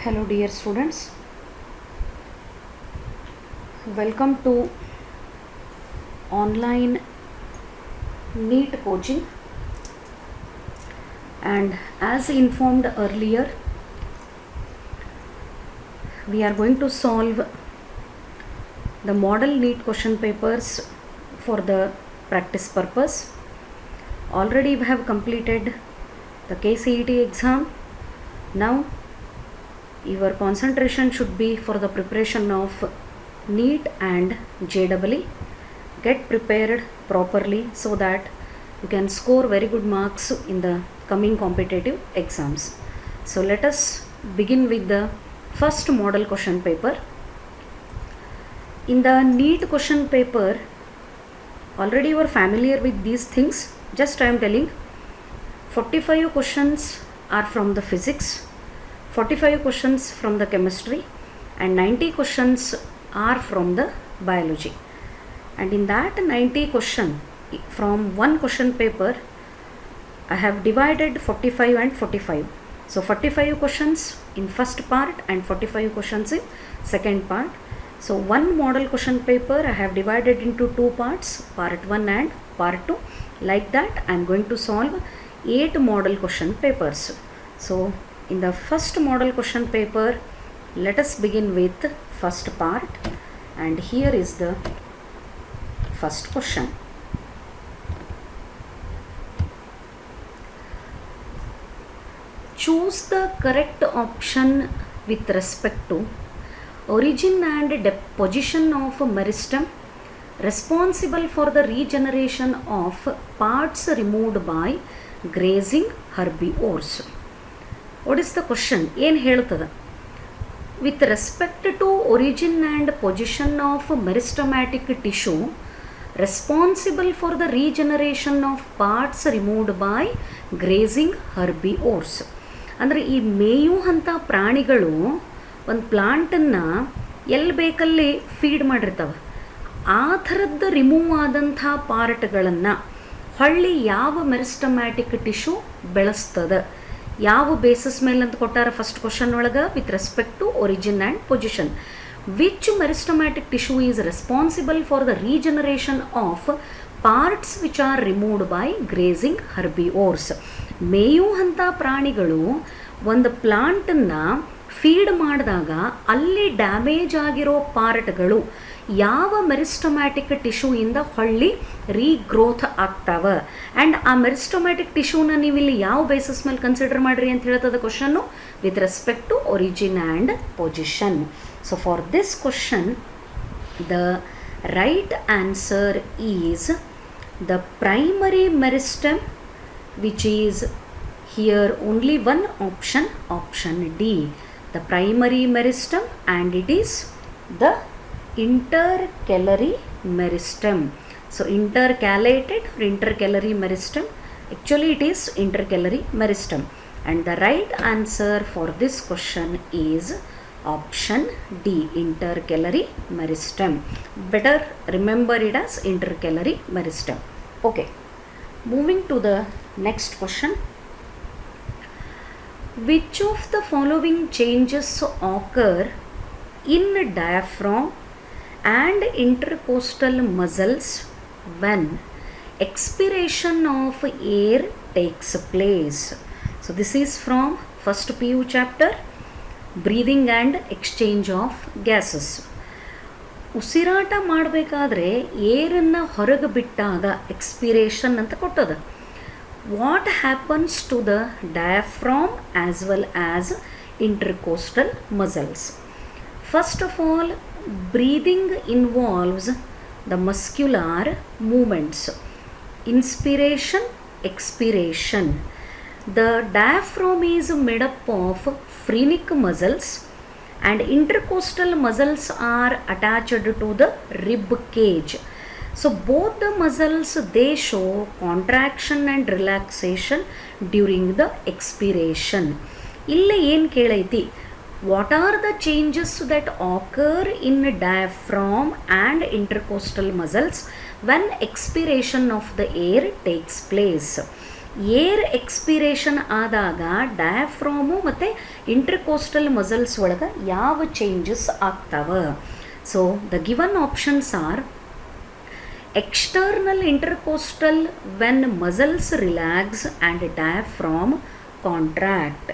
Hello dear students, welcome to online NEET coaching. And as informed earlier, we are going to solve the model NEET question papers for the practice purpose. Already we have completed the KCET exam. Now your concentration should be for the preparation of NEET and JEE. Get prepared properly so that you can score very good marks in the coming competitive exams. So let us begin with the first model question paper. In the NEET question paper, already you are familiar with these things. Just I am telling, 45 questions are from the physics, 45 questions from the chemistry, and 90 questions are from the biology. And in that 90 question, from one question paper, I have divided 45 and 45. So 45 questions in first part and 45 questions in second part. So one model question paper I have divided into two parts, part 1 and part 2. Like that I am going to solve 8 model question papers. So in the first model question paper, let us begin with first part, and here is the first question. Choose the correct option with respect to origin and position of meristem responsible for the regeneration of parts removed by grazing herbivores. What is the question? ಏನು ಹೇಳ್ತದೆ? With respect to origin and position of meristematic tissue responsible for the regeneration of parts removed by grazing herbivores. ಅಂದರೆ ಈ ಮೇಯುವಂಥ ಪ್ರಾಣಿಗಳು ಒಂದು ಪ್ಲಾಂಟನ್ನು ಎಲ್ಲಿ ಬೇಕಲ್ಲಿ feed ಮಾಡಿರ್ತವೆ. ಆ ಥರದ್ದು ರಿಮೂವ್ ಆದಂಥ ಪಾರ್ಟ್ಗಳನ್ನು ಹೊಳ್ಳಿ ಯಾವ ಮೆರಿಸ್ಟಮ್ಯಾಟಿಕ್ ಟಿಶ್ಯೂ ಬೆಳೆಸ್ತದೆ, ಯಾವ ಬೇಸಿಸ್ ಮೇಲೆ ಅಂತ ಕೊಟ್ಟಾರ ಫಸ್ಟ್ ಕ್ವಶನ್ ಒಳಗೆ, with respect to origin and position. Which meristematic tissue is responsible for the regeneration of parts which are removed by grazing herbivores. ಮೇಯುವಂಥ ಪ್ರಾಣಿಗಳು ಒಂದು ಪ್ಲಾಂಟನ್ನು ಫೀಡ್ ಮಾಡಿದಾಗ ಅಲ್ಲಿ ಡ್ಯಾಮೇಜ್ ಆಗಿರೋ ಪಾರ್ಟ್ಗಳು ಯಾವ ಮೆರಿಸ್ಟಮ್ಯಾಟಿಕ್ ಟಿಶ್ಯೂಯಿಂದ ಹೊಳ್ಳಿ ರೀಗ್ರೋತ್ ಆಗ್ತಾವೆ. ಆ್ಯಂಡ್ ಆ ಮೆರಿಸ್ಟಮ್ಯಾಟಿಕ್ ಟಿಶ್ಯೂನ ನೀವು ಇಲ್ಲಿ ಯಾವ ಬೇಸಿಸ್ ಮೇಲೆ ಕನ್ಸಿಡರ್ ಮಾಡಿರಿ ಅಂತ ಹೇಳ್ತದೆ ಕ್ವಶನ್ನು, with respect to origin and position. So for this question the right answer is the primary meristem, which is here only one option, option D, the primary meristem, and it is the intercalary meristem. So intercalated or intercalary meristem, actually it is intercalary meristem, and the right answer for this question is option D, intercalary meristem. Better remember it as intercalary meristem. Okay, moving to the next question. Which of the following changes occur in diaphragm and intercostal muscles when expiration of air takes place? So this is from first PU chapter, breathing and exchange of gases. ಉಸಿರಾಟ ಮಾಡಬೇಕಾದ್ರೆ ಏರನ್ನು ಹೊರಗೆ ಬಿಟ್ಟಾಗ expiration ಅಂತ ಕೊಟ್ಟದ. What happens to the diaphragm as well as intercostal muscles? First of all, breathing involves the muscular movements, inspiration, expiration. The diaphragm is made up of phrenic muscles and intercostal muscles are attached to the rib cage. So both the muscles, they show contraction and relaxation during the expiration. Ille ಏನು ಕೇಳೈತಿ, what are the changes that occur in diaphragm and intercostal muscles when expiration of the air takes place? Air expiration ಆದಾಗ ಡಯಾಫ್ರಾಮು ಮತ್ತು ಇಂಟರ್ಕೋಸ್ಟಲ್ muscles ಒಳಗೆ ಯಾವ changes ಆಗ್ತಾವ? So the given options are external intercostal when muscles relax and diaphragm contract.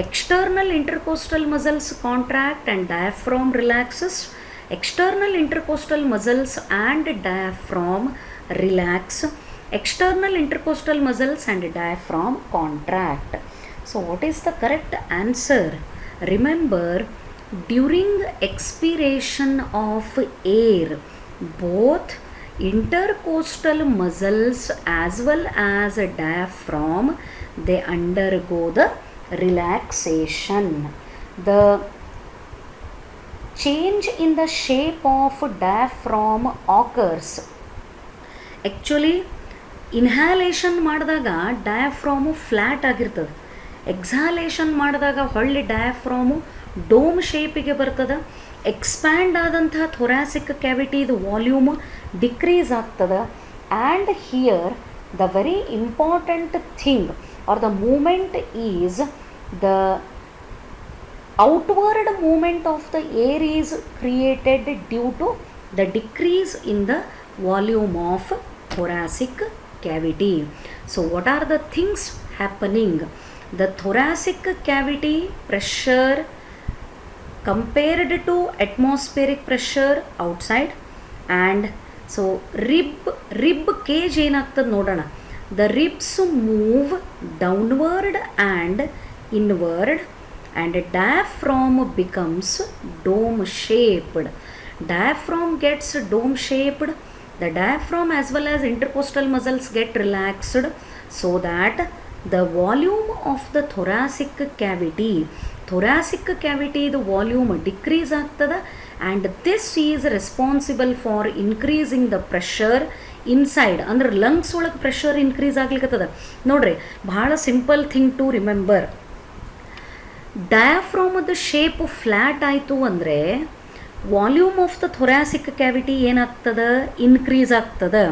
External intercostal muscles contract and diaphragm relaxes. External intercostal muscles and diaphragm relax. External intercostal muscles and diaphragm contract. So what is the correct answer? Remember, during expiration of air, both intercostal muscles as well as diaphragm, they undergo the relaxation. The change in the shape of diaphragm occurs. Actually inhalation ಮಾಡಿದಾಗ ಡಯಾಫ್ರಾಮು flat ಆಗಿರ್ತದೆ, ಎಕ್ಸಾಲೇಷನ್ ಮಾಡಿದಾಗ ಹೊಳ್ಳಿ ಡಯಾಫ್ರಾಮು dome ಶೇಪಿಗೆ ಬರ್ತದೆ. Expand ಆದಂತಹ thoracic ಕ್ಯಾವಿಟಿದು volume decrease ಆಗ್ತದೆ. And here the very important thing are the movement is the outward movement of the air is created due to the decrease in the volume of thoracic cavity. So what are the things happening? The thoracic cavity pressure compared to atmospheric pressure outside, and so rib cage ಏನಾಗ್ತದೆ ನೋಡೋಣ. The ribs move downward and inward and diaphragm becomes dome shaped. Diaphragm gets dome shaped. The diaphragm as well as intercostal muscles get relaxed so that the volume of the thoracic cavity the volume decrease ಆಗ್ತದೆ, and this is responsible for increasing the pressure inside. ಅಂದ್ರೆ lungs ಒಳಗೆ pressure increase ಆಗ್ಲಿಕ್ಕತ್ತದ ನೋಡ್ರಿ. ಭಾಳ simple thing to remember. ಡಯಾಫ್ರಾಮದ shape flat ಆಯಿತು ಅಂದರೆ volume of the thoracic cavity ಏನಾಗ್ತದೆ? ಇನ್ಕ್ರೀಸ್ ಆಗ್ತದೆ.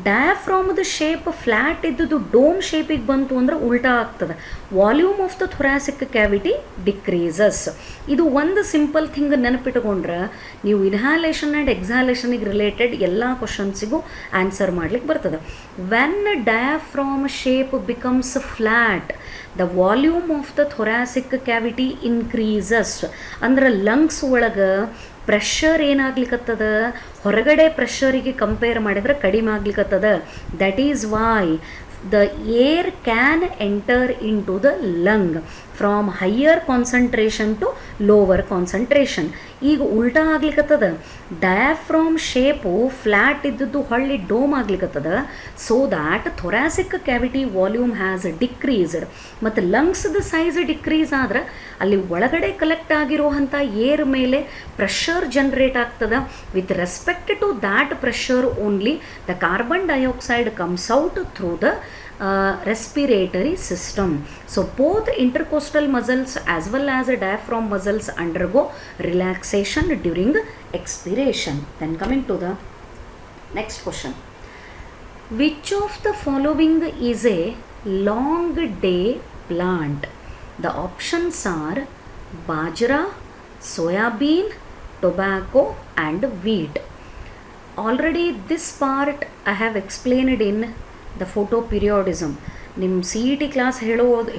ಡಯಾಫ್ರಾಮದ ಶೇಪ್ ಫ್ಲ್ಯಾಟ್ ಇದ್ದದ್ದು ಡೋಮ್ ಶೇಪಿಗೆ ಬಂತು ಅಂದರೆ ಉಲ್ಟಾ ಆಗ್ತದೆ. Volume of the thoracic cavity decreases. ಇದು ಒಂದು ಸಿಂಪಲ್ ಥಿಂಗ್ ನೆನಪಿಟ್ಕೊಂಡ್ರೆ ನೀವು ಇನ್ಹ್ಯಾಲೇಷನ್ ಆ್ಯಂಡ್ ಎಕ್ಸಾಲೇಷನಿಗೆ ರಿಲೇಟೆಡ್ ಎಲ್ಲ ಕ್ವಶನ್ಸಿಗೂ ಆನ್ಸರ್ ಮಾಡ್ಲಿಕ್ಕೆ ಬರ್ತದೆ. When diaphragm shape becomes flat, the volume of the thoracic cavity increases. ಅಂದ್ರೆ ಲಂಗ್ಸ್ ಒಳಗೆ ಪ್ರೆಷರ್ ಏನಾಗ್ಲಿಕ್ಕತ್ತದ? ಹೊರಗಡೆ ಪ್ರೆಷರಿಗೆ ಕಂಪೇರ್ ಮಾಡಿದ್ರೆ ಕಡಿಮೆ ಆಗ್ಲಿಕ್ಕತ್ತದ. That is why the air can enter into the lung from higher concentration to lower concentration. ಈಗ ಉಲ್ಟಾ ಆಗ್ಲಿಕ್ಕತ್ತದ. ಡಯಾಫ್ರಾಮ್ ಶೇಪು ಫ್ಲ್ಯಾಟ್ ಇದ್ದದ್ದು ಹೊಳ್ಳಿ ಡೋಮ್ ಆಗ್ಲಿಕ್ಕತ್ತದ. So that thoracic cavity volume has decreased. ಮತ್ತು ಲಂಗ್ಸ್ದ ಸೈಜ್ ಡಿಕ್ರೀಸ್ ಆದ್ರೆ ಅಲ್ಲಿ ಒಳಗಡೆ ಕಲೆಕ್ಟ್ ಆಗಿರುವಂಥ ಏರ್ ಮೇಲೆ ಪ್ರೆಷರ್ ಜನ್ರೇಟ್ ಆಗ್ತದೆ. With respect to that pressure only the carbon dioxide comes out through the respiratory system. So both intercostal muscles as well as diaphragm muscles undergo relaxation during expiration. Then coming to the next question. Which of the following is a long day plant? The options are bajra, soyabean, tobacco and wheat. Already this part I have explained in the photoperiodism. ನಿಮ್ಮ C E T class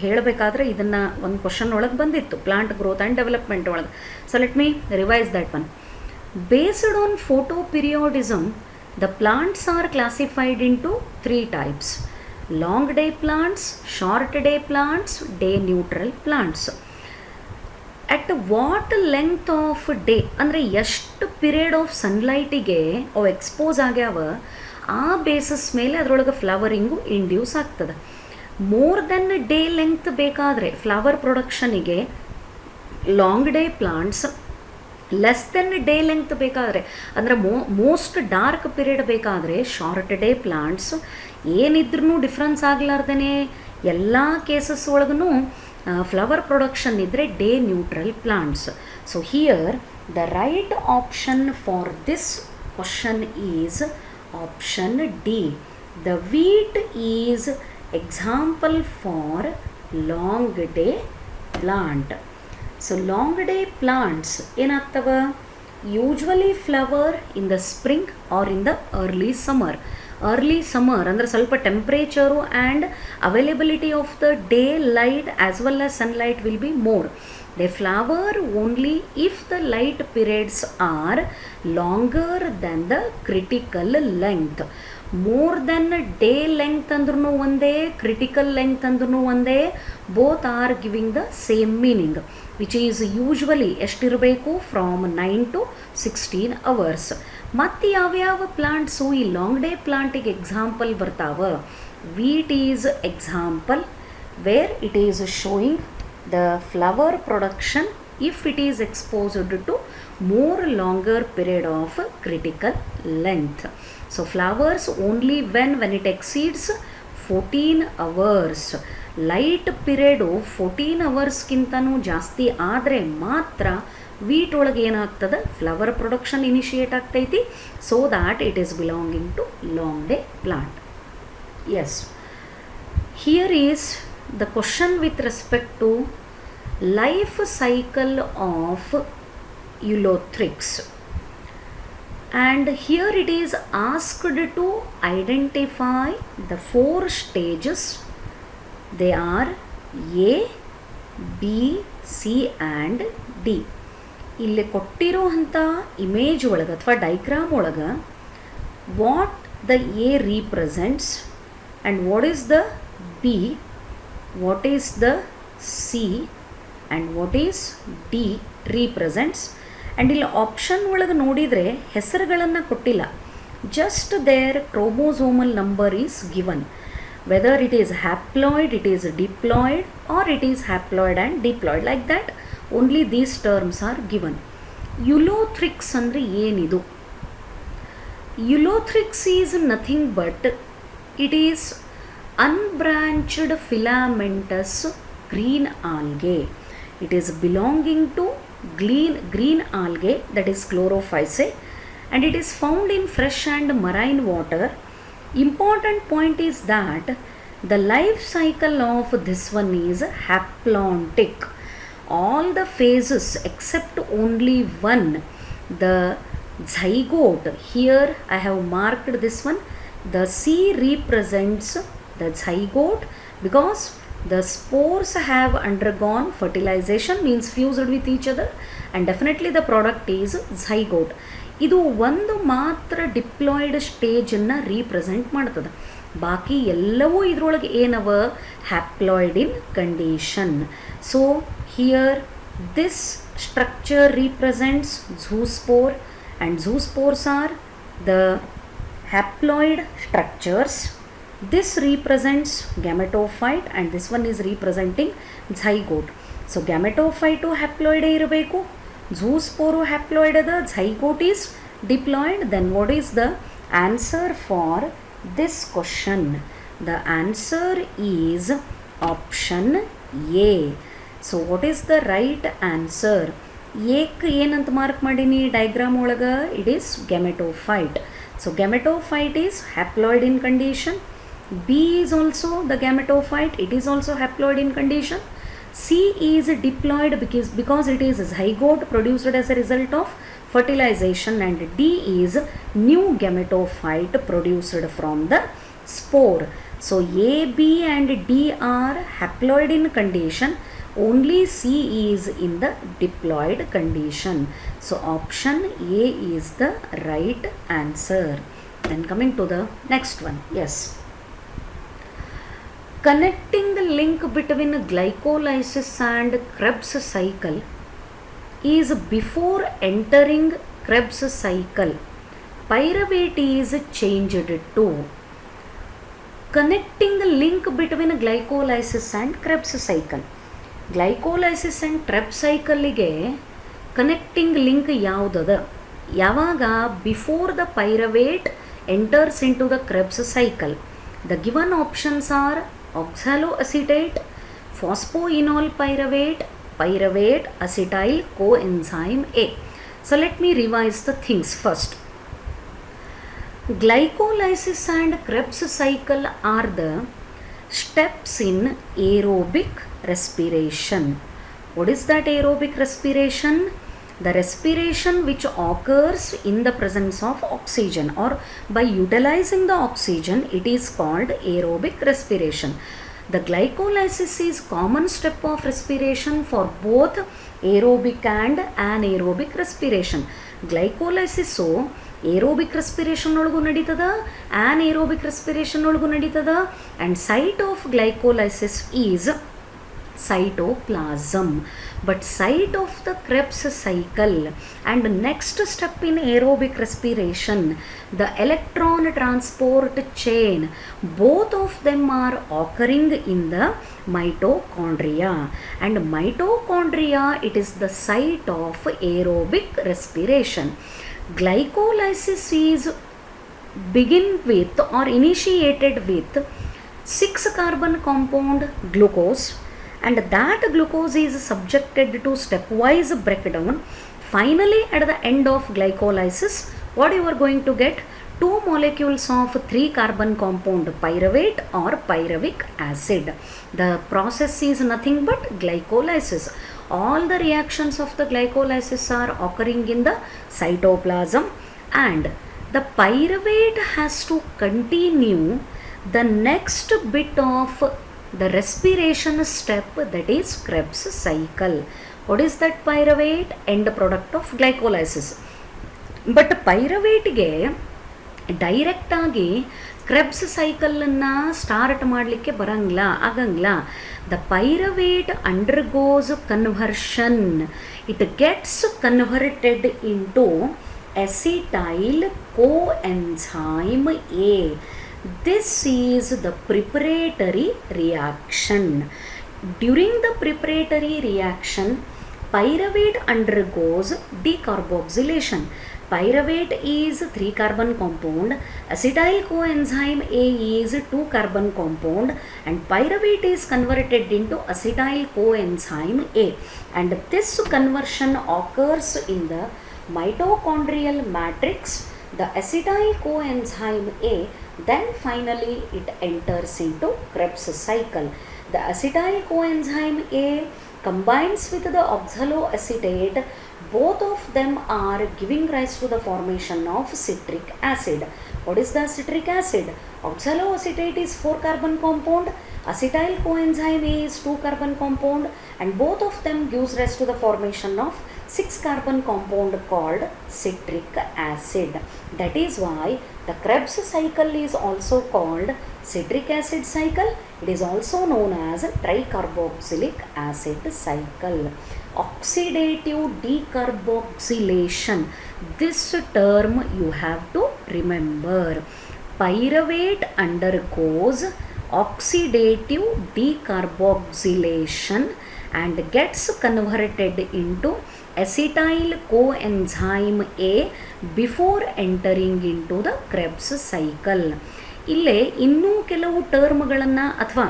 ಹೇಳಬೇಕಾದ್ರೆ ಇದನ್ನು ಒಂದು question ಒಳಗೆ ಬಂದಿತ್ತು, plant growth and development ಒಳಗೆ. So let me revise that one. Based on photoperiodism, the plants are classified into 3 types: long day plants, short day plants, day neutral plants. At what length of day ಅಂದರೆ ಎಷ್ಟು period of ಸನ್ಲೈಟಿಗೆ ಅವು expose ಆಗ್ಯಾವ, ಆ basis ಮೇಲೆ ಅದರೊಳಗೆ flowering induce ಆಗ್ತದೆ. More than day length ಬೇಕಾದರೆ flower ಪ್ರೊಡಕ್ಷನಿಗೆ long day plants, less than day length ಬೇಕಾದರೆ ಅಂದರೆ ಮೋಸ್ಟ್ ಡಾರ್ಕ್ ಪೀರಿಯಡ್ ಬೇಕಾದರೆ ಶಾರ್ಟ್ ಡೇ ಪ್ಲಾಂಟ್ಸ್. ಏನಿದ್ರೂ ಡಿಫ್ರೆನ್ಸ್ ಆಗಲಾರ್ದೇ ಎಲ್ಲ ಕೇಸಸ್ ಒಳಗೂ ಫ್ಲವರ್ ಪ್ರೊಡಕ್ಷನ್ ಇದ್ದರೆ day neutral plants. So here the right option for this question is option D. The wheat is example for long day plant. So long day plants ಏನಾಗ್ತವ, usually flower in the spring or in the early summer. Early summer ಅಂದರೆ ಸ್ವಲ್ಪ temperature and availability of the day light as well as sunlight will be more. They flower only if the light periods are longer than the critical length. More than day length ಅಂದ್ರೂ ಒಂದೇ, critical length ಅಂದ್ರೂ ಒಂದೇ, both are giving the same meaning, which is usually ಎಷ್ಟಿರಬೇಕು, from 9 to 16 hours. ಮತ್ತು ಯಾವ್ಯಾವ plants ಈ long day ಪ್ಲಾಂಟಿಗೆ example ಬರ್ತಾವ? Wheat is example, where it is showing the flower production if it is exposed to more longer period of critical length. So flowers only when it exceeds 14 hours. Light period 14 hours ಕಿಂತನೂ ಜಾಸ್ತಿ ಆದರೆ ಮಾತ್ರ wheat ಒಳಗೆ ಏನಾಗ್ತದೆ, flower production initiate ಆಗ್ತೈತಿ. So that it is belonging to long day plant. Yes, here is the question with respect to life cycle of Ulothrix, and here it is asked to identify the 4 stages. They are A, B, C and D. ಇಲ್ಲಿ ಕೊಟ್ಟಿರೋ ಅಂಥ image ಒಳಗೆ ಅಥವಾ diagram ಒಳಗೆ what the A represents and what is the B, what is the C and what is D represents. and ಇಲ್ಲಿ option ಒಳಗೆ ನೋಡಿದರೆ ಹೆಸರುಗಳನ್ನು ಕೊಟ್ಟಿಲ್ಲ, just their chromosomal number is given, whether it is haploid, it is diploid or it is haploid and diploid, like that only these terms are given. Ulothrix ಅಂದರೆ ಏನಿದು? Ulothrix is nothing but it is unbranched filamentous green algae. It is belonging to green algae, that is chlorophyceae, and it is found in fresh and marine water. Important point is that the life cycle of this one is haplontic. All the phases except only one, the zygote, here I have marked this one, the C represents the zygote because the spores have undergone fertilization, means fused with each other, and definitely the product is zygote. ಇದು ಒಂದು ಮಾತ್ರ diploid ಸ್ಟೇಜನ್ನು represent ಮಾಡ್ತದೆ, ಬಾಕಿ ಎಲ್ಲವೂ ಇದರೊಳಗೆ ಏನವ, haploid in condition. So here this structure represents zoospore, and zoospores are the haploid structures. This represents gametophyte and this one is representing zygote. So gametophyte haploid ಇರಬೇಕು, zoospore haploid ಅದ, zygote is diploid. Then what is the answer for this question? The answer is option A. So what is the right answer? ಏಕ್ ಏನಂತ mark ಮಾಡೀನಿ diagram ಒಳಗೆ, it is gametophyte. So gametophyte is haploid in condition. B is also the gametophyte, it is also haploid in condition. C is diploid because it is zygote produced as a result of fertilization, and D is new gametophyte produced from the spore. So A, B and D are haploid in condition, only C is in the diploid condition. So option A is the right answer. Then coming to the next one, yes. Connecting the link between glycolysis and Krebs cycle is before entering Krebs cycle. Pyruvate is changed to. Connecting the link between glycolysis and Krebs cycle. Glycolysis and Krebs cycle ಗೆ connecting link ಯಾವುದದ? ಯಾವಾಗ before the pyruvate enters into the Krebs cycle. The given options are oxaloacetate, phosphoenol pyruvate, pyruvate acetyl coenzyme A. So let me revise the things first. Glycolysis and Krebs cycle are the steps in aerobic respiration. What is that aerobic respiration? The respiration which occurs in the presence of oxygen, or by utilizing the oxygen, it is called aerobic respiration. The glycolysis is common step of respiration for both aerobic and anaerobic respiration. Glycolysis aerobic respiration ಒಳಗೂ ನಡೀತದ, anaerobic respiration ಒಳಗೂ ನಡೀತದ, and site of glycolysis is cytoplasm. But site of the Krebs cycle and next step in aerobic respiration, the electron transport chain, both of them are occurring in the mitochondria, and mitochondria, it is the site of aerobic respiration. Glycolysis is begin with or initiated with 6 carbon compound glucose, and that glucose is subjected to stepwise breakdown. Finally, at the end of glycolysis, what you are going to get? 2 molecules of 3 carbon compound pyruvate or pyruvic acid. The process is nothing but glycolysis. All the reactions of the glycolysis are occurring in the cytoplasm, and the pyruvate has to continue the next bit of the respiration step, that is Krebs cycle. What is that pyruvate? End product of glycolysis. But pyruvate ಗೆ direct ಆಗಿ Krebs ಸೈಕಲನ್ನು start ಮಾಡಲಿಕ್ಕೆ ಆಗಂಗಿಲ್ಲ. The pyruvate undergoes conversion. It gets converted into acetyl coenzyme A. This is the preparatory reaction. During the preparatory reaction, pyruvate undergoes decarboxylation. Pyruvate is 3 carbon compound, acetyl coenzyme A is 2 carbon compound, and pyruvate is converted into acetyl coenzyme A, and this conversion occurs in the mitochondrial matrix. The acetyl coenzyme A, then finally it enters into Krebs cycle. The acetyl coenzyme A combines with the oxaloacetate. Both of them are giving rise to the formation of citric acid. What is the citric acid? Oxaloacetate is 4 carbon compound, acetyl coenzyme A is 2 carbon compound, and both of them gives rise to the formation of 6 carbon compound called citric acid. That is why the Krebs cycle is also called citric acid cycle. It is also known as tricarboxylic acid cycle. Oxidative decarboxylation, this term you have to remember. Pyruvate undergoes oxidative decarboxylation and gets converted into acetyl coenzyme A before entering into the Krebs cycle. ಇಲ್ಲೇ ಇನ್ನೂ ಕೆಲವು ಟರ್ಮ್ಗಳನ್ನು ಅಥವಾ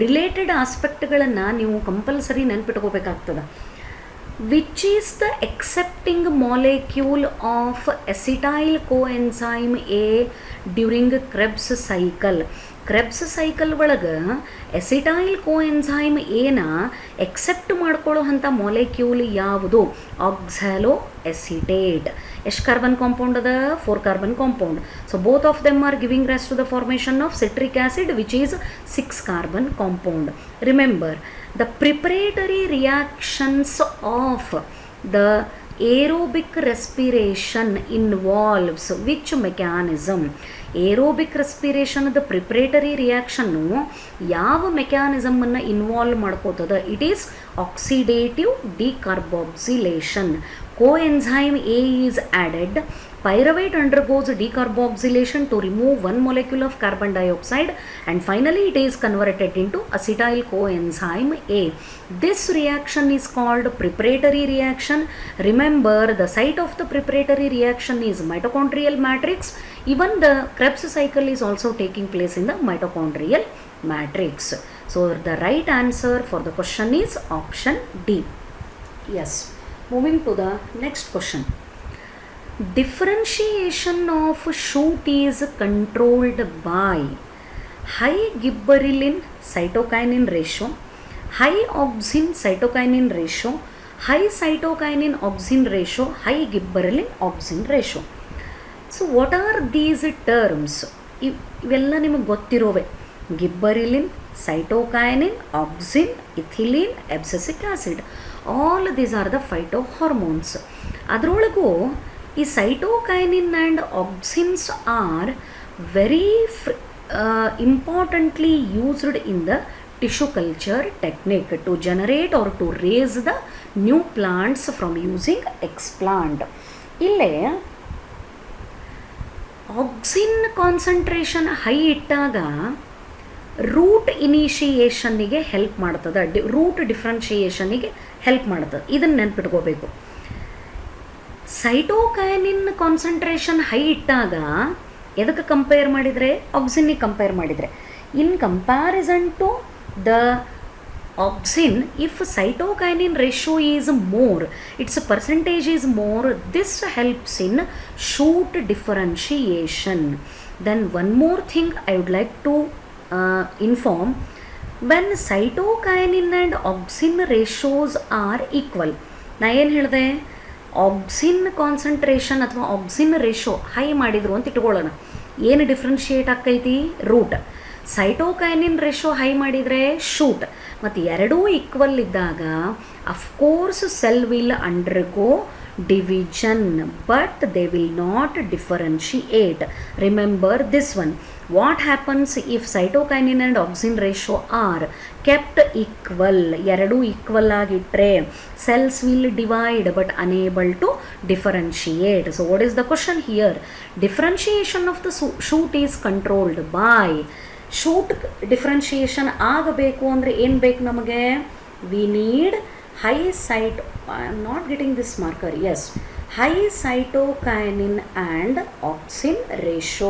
related ಆಸ್ಪೆಕ್ಟ್ಗಳನ್ನು ನೀವು compulsory ನೆನ್ಪಿಟ್ಕೋಬೇಕಾಗ್ತದೆ. Which is the accepting molecule of acetyl coenzyme A during Krebs cycle. Krebs cycle ಒಳಗೆ acetyl coenzyme ಏನ accept ಮಾಡ್ಕೊಳ್ಳೋ ಅಂಥ ಮಾಲಿಕ್ಯೂಲ್ ಯಾವುದು? Oxaloacetate. ಎಷ್ಟು ಕಾರ್ಬನ್ ಕಾಂಪೌಂಡ್ ಅದ? 4 carbon compound. So both of them are giving rise to the formation of citric acid which is 6 carbon compound. Remember, the preparatory reactions of the aerobic respiration involves which mechanism? Aerobic ರೆಸ್ಪಿರೇಷನ್ದ preparatory ರಿಯಾಕ್ಷನ್ನು ಯಾವ ಮೆಕ್ಯಾನಿಸಮನ್ನು involve ಮಾಡ್ಕೋತದ? It is oxidative decarboxylation. coenzyme A is added. Pyruvate undergoes decarboxylation to remove 1 molecule of carbon dioxide, and finally it is converted into acetyl coenzyme A. This reaction is called preparatory reaction. Remember, the site of the preparatory reaction is mitochondrial matrix. Even the Krebs cycle is also taking place in the mitochondrial matrix. So the right answer for the question is option D. Yes. Moving to the next question. Differentiation of shoot is controlled by. high gibberellin cytokinin ratio, high auxin cytokinin ratio, high cytokinin auxin ratio, high gibberellin auxin ratio. So what are these terms? ಇವೆಲ್ಲ ನಿಮಗೆ ಗೊತ್ತಿರೋವೆ. Gibberellin, cytokinin, auxin, ethylene, abscisic acid, all these are the phytohormones. ಅದರೊಳಗೂ ಈ cytokinin and auxins are very importantly used in the tissue culture technique to generate or to raise the new plants from using explant. ಇಲ್ಲೇ auxin concentration high ಇಟ್ಟಾಗ root ಇನಿಷಿಯೇಷನ್ನಿಗೆ help ಮಾಡ್ತದೆ, root ಡಿಫ್ರೆನ್ಷಿಯೇಷನ್ನಿಗೆ help ಮಾಡ್ತದೆ. ಇದನ್ನು ನೆನ್ಪಿಟ್ಕೋಬೇಕು. Cytokinin concentration high ಇಟ್ಟಾಗ ಎದಕ್ಕೆ compare ಮಾಡಿದರೆ? ಆಕ್ಸಿನ್ನಿಗೆ compare ಮಾಡಿದರೆ. In comparison to the auxin, if cytokinin ratio is more, its percentage is more, this helps in shoot differentiation. Then one more thing I would like to inform, when cytokinin and auxin ratios are equal, ನಾ ಏನು ಹೇಳಿದೆ? Auxin concentration ಅಥವಾ auxin ratio high ಮಾಡಿದ್ರು ಅಂತ ಇಟ್ಕೊಳ್ಳೋಣ, ಏನು differentiate ಆಕ್ಕೈತಿ? Root. Cytokinin ratio high ಮಾಡಿದರೆ ಶೂಟ್. ಮತ್ತು ಎರಡೂ ಈಕ್ವಲ್ ಇದ್ದಾಗ of course cell will undergo division, but they will not differentiate. Remember this one. What happens if cytokinin and auxin ratio are kept equal? ಎರಡು equal ಆಗಿಟ್ಟರೆ cells will divide but unable to differentiate. So what is the question here? Differentiation of the shoot is controlled by, shoot differentiation ಆಗಬೇಕು ಅಂದರೆ ಏನು ಬೇಕು ನಮಗೆ? We need high I am not getting this marker. Yes, high cytokinin and auxin ratio.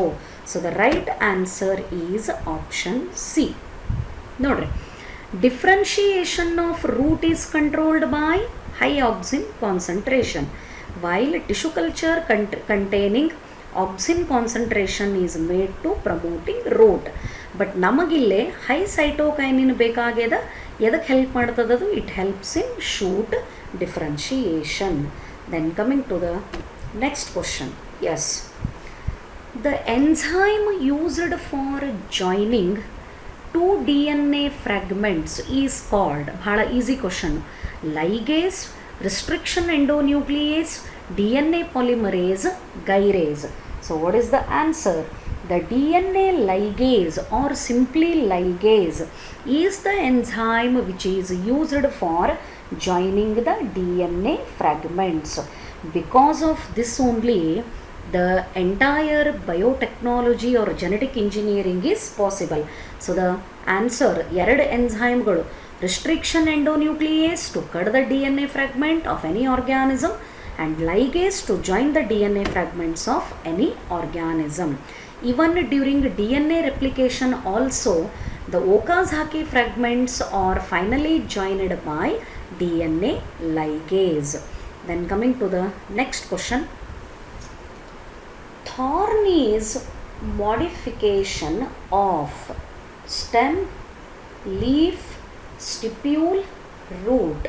So the right answer is option C. Nodre, differentiation of root is controlled by high auxin concentration, while tissue culture containing auxin concentration is made to promoting root. But ನಮಗಿಲ್ಲೇ high cytokinin ಬೇಕಾಗ್ಯದ. ಎದಕ್ಕೆ help ಮಾಡ್ತದದು? It helps in shoot differentiation. Then coming to the next question. Yes, the enzyme used for joining two DNA fragments is called, bhala easy question, ligase, restriction endonuclease, DNA polymerase, gyrase. So what is the answer? The DNA ligase or simply ligase is the enzyme which is used for joining the DNA fragments. Because of this only the entire biotechnology or genetic engineering is possible. So the answer, ಎರಡು ಎಂಜೈಮ್ಗಳು, restriction endonuclease to cut the DNA fragment of any organism and ligase to join the DNA fragments of any organism. Even during DNA replication also, the Okazaki fragments are finally joined by DNA ligase. Then coming to the next question. Thorney's modification of stem, leaf, stipule, root.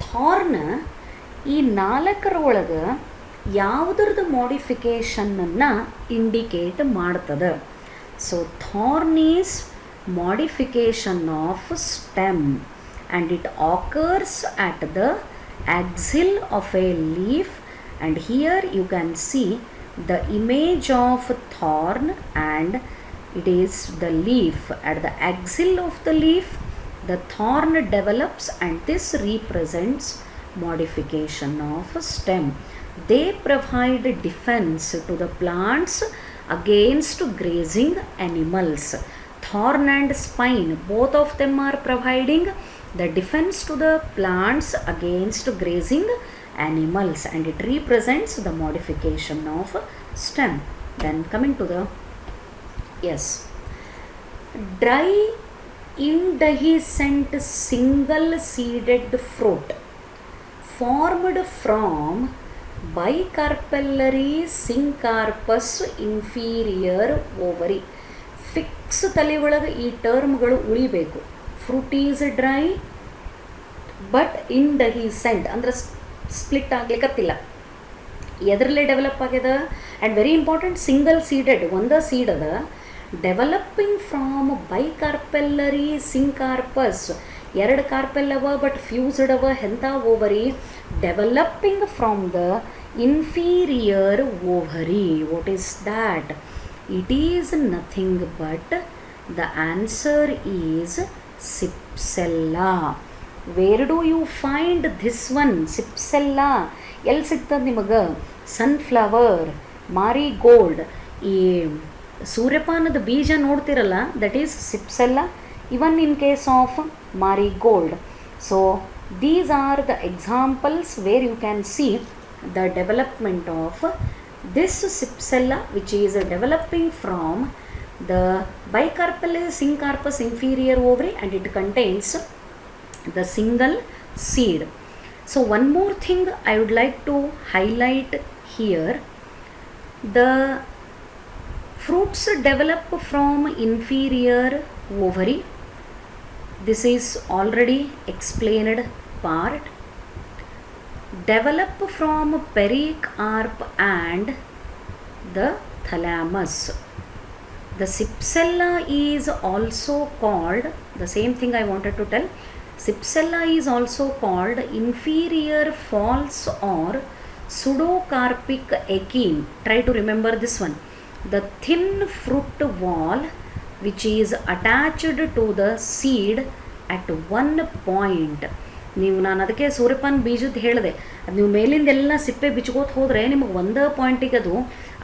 Thorn ಈ ನಾಲ್ಕರೊಳಗೆ ಯಾವುದ್ರದ್ದು ಮಾಡಿಫಿಕೇಷನನ್ನು indicate ಮಾಡ್ತದೆ? So Thorn is modification of stem and it occurs at the axil of a leaf, and here you can see the image of thorn and it is the leaf. At the axil of the leaf the thorn develops and this represents modification of stem. They provide defense to the plants against grazing animals. Thorn and spine, both of them are providing the defense to the plants against grazing animals, and it represents the modification of stem. Then coming to the, yes, dry indehiscent single seeded fruit formed from bicarpellary syncarpous inferior ovary. Fix ತಲೆ ಒಳಗೆ ಈ ಟರ್ಮ್ಗಳು ಉಳಿಬೇಕು. Fruit is dry but indehiscent ಅಂದ್ರೆ split ಆಗ್ಲಿಕ್ಕತ್ತಿಲ್ಲ. ಎದರಲ್ಲೇ develop ಆಗ್ಯದ and very important, single seeded ಒಂದೇ ಸೀಡ್ ಅದ. ಡೆವಲಪಿಂಗ್ ಫ್ರಾಮ್ ಬೈಕಾರ್ಪೆಲ್ಲರಿ ಸಿಂಕಾರ್ಪಸ್, ಎರಡು ಕಾರ್ಪೆಲ್ ಅವ ಬಟ್ ಫ್ಯೂಸ್ಡ್ ಅವ. ಎಂಥ ovary? Developing from the inferior ovary. What is that? It is nothing but the answer is cypsela. Where do you find this one? Cypsela ಎಲ್ಲಿ ಸಿಗ್ತದೆ ನಿಮಗೆ? Sunflower, marigold, ಈ ಸೂರ್ಯಪಾನದ ಬೀಜ ನೋಡ್ತಿರಲ್ಲ, that is cypsela. Even in case of marigold. So these are the examples where you can see the development of this Cypsella, which is developing from the bicarpellary syncarpus inferior ovary, and it contains the single seed. So one more thing I would like to highlight here, the fruits develop from inferior ovary. This is already explained part. Develop from pericarp and the thalamus. The Cypsella is also called, the same thing I wanted to tell, Cypsella is also called inferior false or pseudocarpic achene. Try to remember this one. The thin fruit wall which is attached to the seed at one point. ನೀವು ನಾನು ಅದಕ್ಕೆ ಸೂರ್ಯಪಾನ ಬೀಜದ ಹೇಳಿದೆ, ಅದು ನೀವು ಮೇಲಿಂದೆಲ್ಲ ಸಿಪ್ಪೆ ಬಿಚ್ಕೋತ ಹೋದರೆ ನಿಮಗೆ ಒಂದೇ ಪಾಯಿಂಟಿಗೆ ಅದು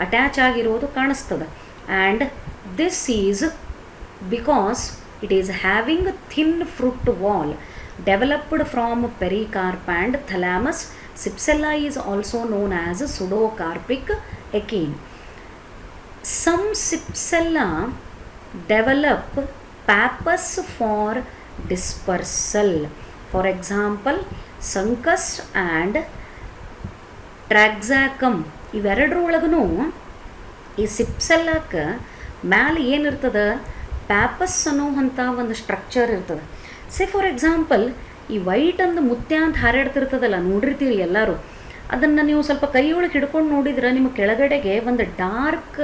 ಅಟ್ಯಾಚ್ ಆಗಿರೋದು ಕಾಣಿಸ್ತದೆ. And this is because it is having thin fruit wall developed from pericarp and thalamus. Cypsela is also known as pseudocarpic achene. Some cypsela develop pappus for dispersal. For example, Suncus and Traxacum. ಇವೆರಡರೊಳಗೂ ಈ ಸಿಪ್ಸೆಲ್ಲಾಕ್ಕೆ ಮ್ಯಾಲೆ ಏನಿರ್ತದೆ? Pappus ಅನ್ನೋವಂಥ ಒಂದು structure ಇರ್ತದೆ. Say for example, ಈ white ಅಂದು ಮುತ್ಯ ಅಂತ ಹಾರಾಡ್ತಿರ್ತದಲ್ಲ, ನೋಡಿರ್ತೀರಿ ಎಲ್ಲರೂ. ಅದನ್ನು ನೀವು ಸ್ವಲ್ಪ ಕೈಯೊಳಗೆ ಹಿಡ್ಕೊಂಡು ನೋಡಿದ್ರೆ ನಿಮಗೆ ಕೆಳಗಡೆಗೆ ಒಂದು ಡಾರ್ಕ್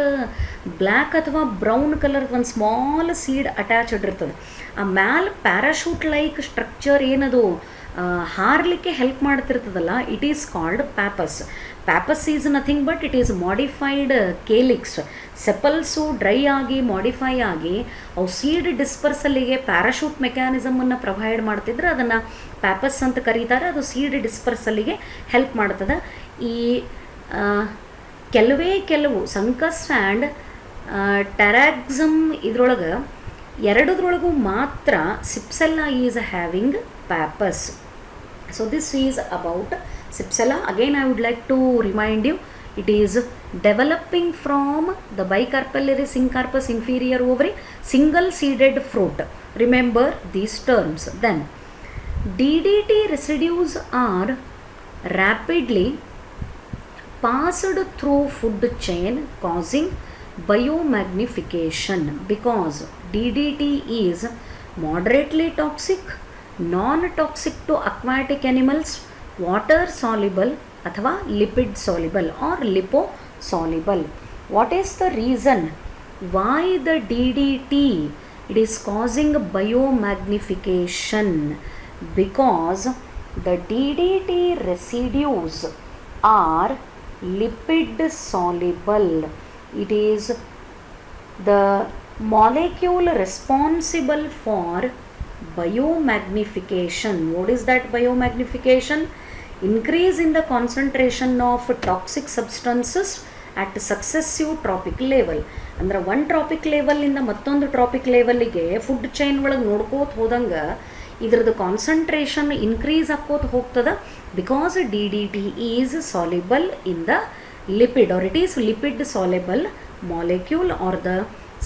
ಬ್ಲ್ಯಾಕ್ ಅಥವಾ ಬ್ರೌನ್ ಕಲರ್ದು ಒಂದು ಸ್ಮಾಲ್ ಸೀಡ್ ಅಟ್ಯಾಚ್ಡ್ ಇರ್ತದೆ. ಆ ಮ್ಯಾಲ್ ಪ್ಯಾರಾಶೂಟ್ ಲೈಕ್ ಸ್ಟ್ರಕ್ಚರ್ ಏನದು ಹಾರಲಿಕ್ಕೆ ಹೆಲ್ಪ್ ಮಾಡ್ತಿರ್ತದಲ್ಲ, it is called pappus. Pappus is nothing but it is modified calyx. Sepals dry ಆಗಿ ಮಾಡಿಫೈ ಆಗಿ ಅವು ಸೀಡ್ ಡಿಸ್ಪರ್ಸಲ್ಲಿಗೆ ಪ್ಯಾರಾಶೂಟ್ ಮೆಕ್ಯಾನಿಸಮನ್ನು ಪ್ರೊವೈಡ್ ಮಾಡ್ತಿದ್ರೆ ಅದನ್ನು ಪ್ಯಾಪಸ್ ಅಂತ ಕರೀತಾರೆ. ಅದು ಸೀಡ್ ಡಿಸ್ಪರ್ಸಲ್ಲಿಗೆ ಹೆಲ್ಪ್ ಮಾಡ್ತದೆ. ಈ ಕೆಲವು ಸಂಕಸ್ ಆ್ಯಂಡ್ ಟೆರಾಕ್ಸಮ್ ಇದ್ರೊಳಗೆ ಎರಡದ್ರೊಳಗೂ ಮಾತ್ರ cypsela is having pappus. So this is about Cypsella. Again I would like to remind you, it is developing from the bicarpellary syncarpus inferior ovary, single seeded fruit. Remember these terms. Then DDT residues are rapidly passed through food chain causing biomagnification, because DDT is moderately toxic, non-toxic to aquatic animals, water soluble athava lipid soluble or liposoluble. What is the reason why the DDT it is causing biomagnification? Because the DDT residues are lipid soluble. It is the molecule responsible for biomagnification. What is that biomagnification? Increase in the concentration of toxic substances at successive trophic level. ಅಂದ್ರೆ ಒಂದು traffic ಲೆವೆಲಿಂದ ಮತ್ತೊಂದು traffic ಲೆವೆಲ್ಲಿಗೆ food chain ಒಳಗೆ ನೋಡ್ಕೋತ ಹೋದಂಗೆ ಇದ್ರದ್ದು concentration increase ಆಕೋತ ಹೋಗ್ತದೆ. Because DDT is soluble in the lipid, or it is lipid soluble molecule or the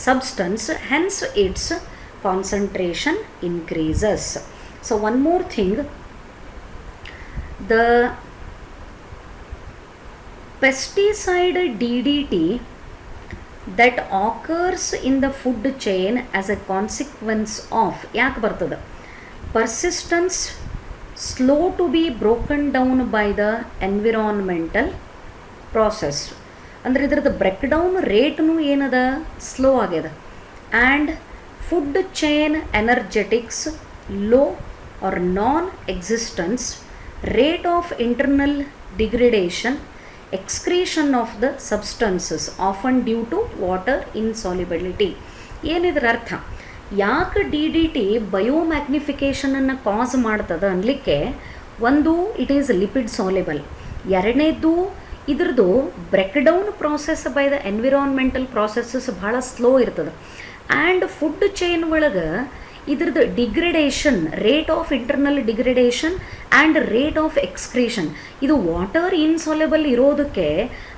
substance, hence its concentration increases. So one more thing, the pesticide DDT that occurs in the food chain as a consequence of ಯಾಕೆ ಬರ್ತದೆ persistence slow to be broken down by the environmental process ಅಂದರೆ ಇದ್ರದ್ದು break down ರೇಟ್ನು ಏನದ slow ಆಗ್ಯದ and food chain energetics low or non existence rate of internal degradation excretion of the substances often due to water insolubility. ಏನಿದ್ರ ಅರ್ಥ, ಯಾಕೆ D D T ಬಯೋಮ್ಯಾಗ್ನಿಫಿಕೇಷನನ್ನು cause ಮಾಡ್ತದೆ ಅನ್ಲಿಕ್ಕೆ, ಒಂದು ಇಟ್ ಈಸ್ ಲಿಪಿಡ್ ಸಾಲ್ಯುಬಲ್, ಎರಡನೇದು ಇದ್ರದ್ದು break down process by the environmental processes ಭಾಳ ಸ್ಲೋ ಇರ್ತದೆ. ಆ್ಯಂಡ್ ಫುಡ್ ಚೈನ್ ಒಳಗೆ ಇದ್ರದ್ದು degradation, rate of internal degradation and rate of excretion, ಇದು ವಾಟರ್ ಇನ್ಸಾಲ್ಯುಬಲ್ ಇರೋದಕ್ಕೆ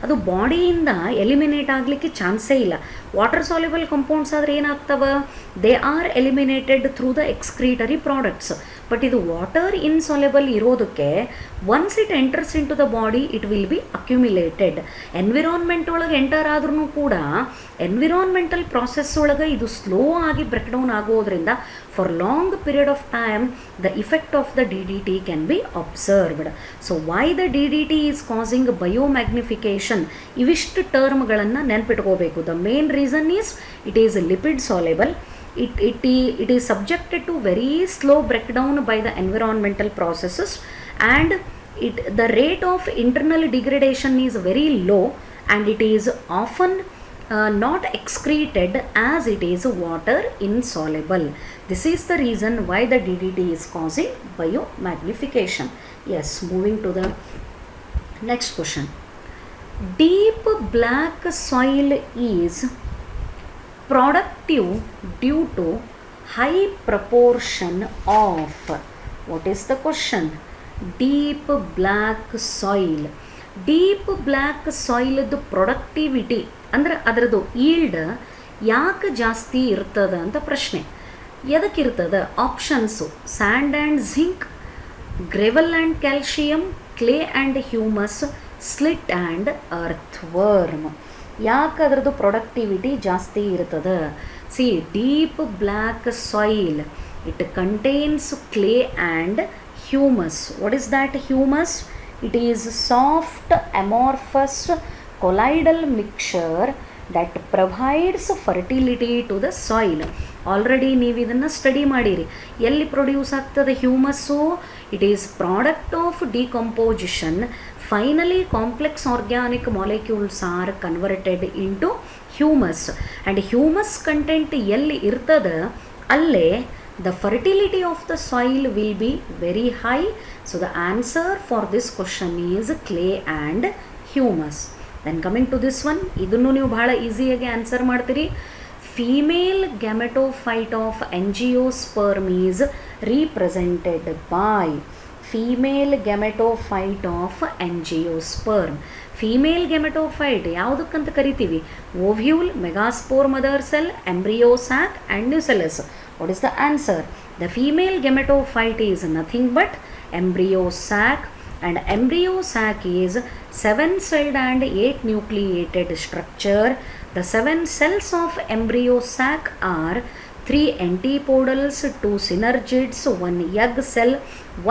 ಅದು ಬಾಡಿಯಿಂದ ಎಲಿಮಿನೇಟ್ ಆಗಲಿಕ್ಕೆ ಚಾನ್ಸೇ ಇಲ್ಲ. ವಾಟರ್ ಸಾಲ್ಯುಬಲ್ ಕಂಪೌಂಡ್ಸ್ ಆದರೆ ಏನಾಗ್ತವೆ, they are eliminated through the excretory products. But ಇದು ವಾಟರ್ ಇನ್ಸಾಲ್ಯುಬಲ್ ಇರೋದಕ್ಕೆ once it enters into the body it will be accumulated. Environment ಒಳಗೆ ಎಂಟರ್ ಆದ್ರೂ ಕೂಡ ಎನ್ವಿರಾನ್ಮೆಂಟಲ್ ಪ್ರಾಸೆಸ್ ಒಳಗೆ ಇದು ಸ್ಲೋ ಆಗಿ ಬ್ರೇಕ್ ಡೌನ್ ಆಗೋದ್ರಿಂದ for long period of time the effect of the D D T can be observed. So why the D D T is causing biomagnification, ಇವಿಷ್ಟು ಟರ್ಮ್ಗಳನ್ನು ನೆನ್ಪಿಟ್ಕೋಬೇಕು. The main reason is it is lipid soluble. It is subjected to very slow breakdown by the environmental processes, and the rate of internal degradation is very low, and it is often not excreted as it is water insoluble. This is the reason why the DDT is causing biomagnification. Yes, moving to the next question. Deep black soil is productive due to high proportion of, what is the question, deep black soil. Deep black ಸಾಯಿಲ್ದು productivity ಅಂದರೆ ಅದರದ್ದು yield ಯಾಕೆ ಜಾಸ್ತಿ ಇರ್ತದ ಅಂತ ಪ್ರಶ್ನೆ. ಎದಕ್ಕಿರ್ತದ? Options sand and zinc, gravel and calcium, clay and humus, silt and earthworm. ಯಾಕೆ ಅದರದ್ದು ಪ್ರೊಡಕ್ಟಿವಿಟಿ ಜಾಸ್ತಿ ಇರ್ತದೆ? C, deep black soil it contains clay and humus. What is that humus? It is soft amorphous colloidal mixture that provides fertility to the soil. Already ನೀವು ಇದನ್ನು study ಮಾಡಿರಿ. ಎಲ್ಲಿ produce ಆಗ್ತದೆ humus? It is product of decomposition. Finally complex organic molecules are converted into humus. And humus content ಎಲ್ಲಿ ಇರ್ತದೆ ಅಲ್ಲೇ the fertility of the soil will be very high. So the answer for this question is clay and humus. Then coming to this one, idunnu ನೀವು ಬಹಳ ಈಸಿಯಾಗಿ answer ಮಾಡ್ತೀರಿ. Female gametophyte of angiosperm is represented by, female gametophyte of angiosperm. Female gametophyte ಯಾವುದಕ್ಕಂತ ಕರಿತೀವಿ? Ovule, megaspore mother cell, embryo sac and nucellus. What is the answer? The female gametophyte is nothing but embryo sac, and embryo sac is 7-celled and 8-nucleated structure. The 7 cells of embryo sac are 3 antipodals, 2 synergids, 1 egg cell,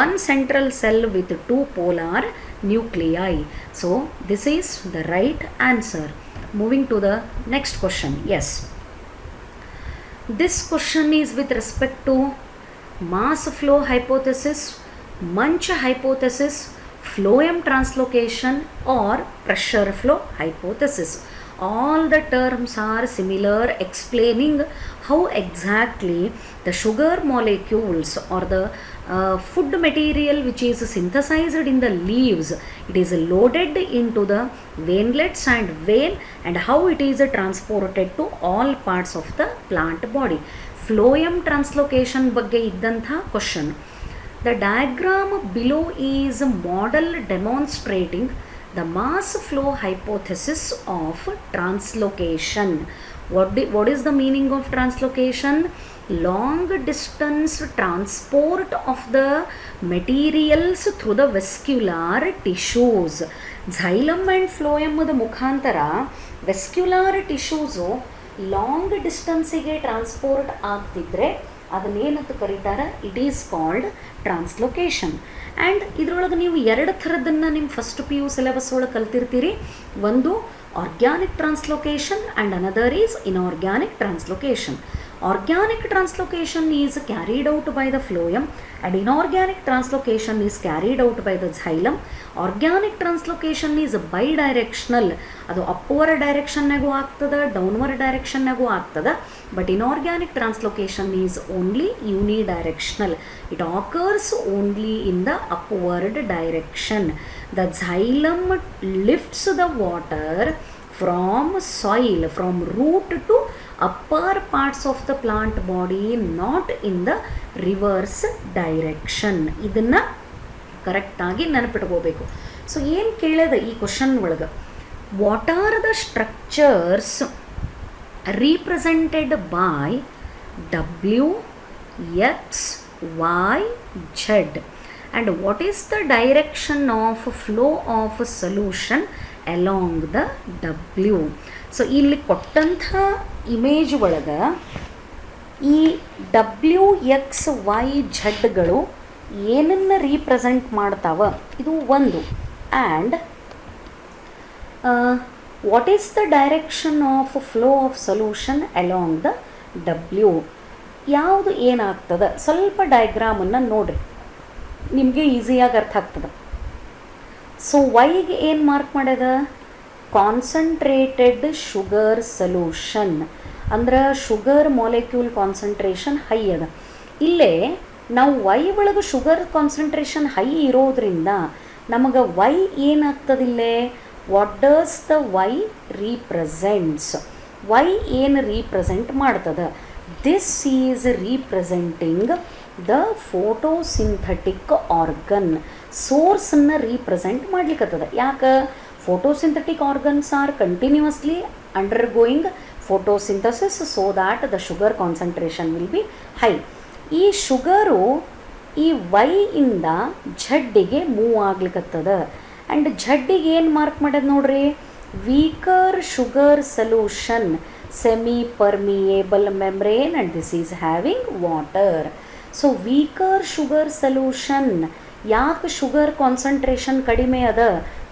1 central cell with 2 polar nuclei. So this is the right answer. Moving to the next question. Yes, this question is with respect to mass flow hypothesis, Munch hypothesis, phloem translocation or pressure flow hypothesis. All the terms are similar, explaining how exactly the sugar molecules or the food material which is synthesized in the leaves, it is loaded into the veinlets and vein, and how it is transported to all parts of the plant body. Phloem translocation ಬಗ್ಗೆ ಇದ್ದಂಥ question. The diagram below is a model demonstrating the mass flow hypothesis of translocation. What is the meaning of translocation? long distance transport of the materials through the vascular tissues. Xylem and phloem ಮುಖಾಂತರ vascular tissues long ಡಿಸ್ಟೆನ್ಸಿಗೆ transport ಆಗ್ತಿದ್ರೆ ಅದನ್ನೇನಂತ ಕರೀತಾರೆ, it is called translocation. And ಇದರೊಳಗೆ ನೀವು ಎರಡು ಥರದನ್ನು ನಿಮ್ಮ first P U syllabus ಒಳಗೆ ಕಲ್ತಿರ್ತೀರಿ. ಒಂದು organic translocation and another is inorganic translocation. Organic translocation is carried out by the phloem and inorganic translocation is carried out by the xylem. Organic translocation is bidirectional, ಅದು upward direction ನಾಗೂ ಆಗ್ತದೆ, downward direction ನಾಗೂ ಆಗ್ತದೆ. But inorganic translocation is only unidirectional. It occurs only in the upward direction. The xylem lifts the water from soil, from root to upper parts of the plant body, not in the reverse direction. ಇದನ್ನು ಕರೆಕ್ಟಾಗಿ ನೆನಪಿಟ್ಕೋಬೇಕು. So ಏನು ಕೇಳಿದೆ ಈ question ಒಳಗೆ, what are the structures represented by W, X, Y, Z, and what is the direction of flow of solution along the W. So ಇಲ್ಲಿ ಕೊಟ್ಟಂಥ image ಒಳಗೆ ಈ ಡಬ್ಲ್ಯೂ ಎಕ್ಸ್ ವೈ ಝಡ್ಗಳು ಏನನ್ನು ರೀಪ್ರೆಸೆಂಟ್ ಮಾಡ್ತಾವ ಇದು ಒಂದು. And what is the direction of flow of solution along the W, ಯಾವುದು ಏನಾಗ್ತದೆ ಸ್ವಲ್ಪ ಡಯಾಗ್ರಾಮನ್ನು ನೋಡಿರಿ, ನಿಮಗೆ ಈಸಿಯಾಗಿ ಅರ್ಥ ಆಗ್ತದೆ. ಸೊ ವೈಗೆ ಏನು ಮಾರ್ಕ್ ಮಾಡ್ಯದ, ಕಾನ್ಸಂಟ್ರೇಟೆಡ್ ಶುಗರ್ ಸೊಲ್ಯೂಷನ್, ಅಂದ್ರೆ ಶುಗರ್ ಮಾಲಿಕ್ಯೂಲ್ ಕಾನ್ಸಂಟ್ರೇಷನ್ ಹೈ ಅದ. ಇಲ್ಲೇ ನಾವು ವೈ ಒಳಗೆ ಶುಗರ್ ಕಾನ್ಸಂಟ್ರೇಷನ್ ಹೈ ಇರೋದ್ರಿಂದ ನಮಗೆ ವೈ ಏನಾಗ್ತದಿಲ್ಲೇ, what does the Y represents, Y ಏನು ರೀಪ್ರೆಸೆಂಟ್ ಮಾಡ್ತದೆ, this is representing the photosynthetic organ, ಸೋರ್ಸನ್ನು ರೀಪ್ರೆಸೆಂಟ್ ಮಾಡ್ಲಿಕ್ಕತ್ತದ. ಯಾಕೆ, photosynthetic organs are continuously undergoing photosynthesis so that the sugar concentration will be high. ಈ sugar ಈ ವೈ ಇಂದ ಝಡ್ಡಿಗೆ move ಆಗ್ಲಿಕ್ಕತ್ತದ. And ಝಡ್ಡಿಗೆ ಏನು mark ಮಾಡ್ಯದ ನೋಡ್ರಿ, weaker sugar solution, semi permeable membrane and this is having water. So weaker sugar solution, ಯಾಕೆ sugar concentration ಕಡಿಮೆ ಅದ,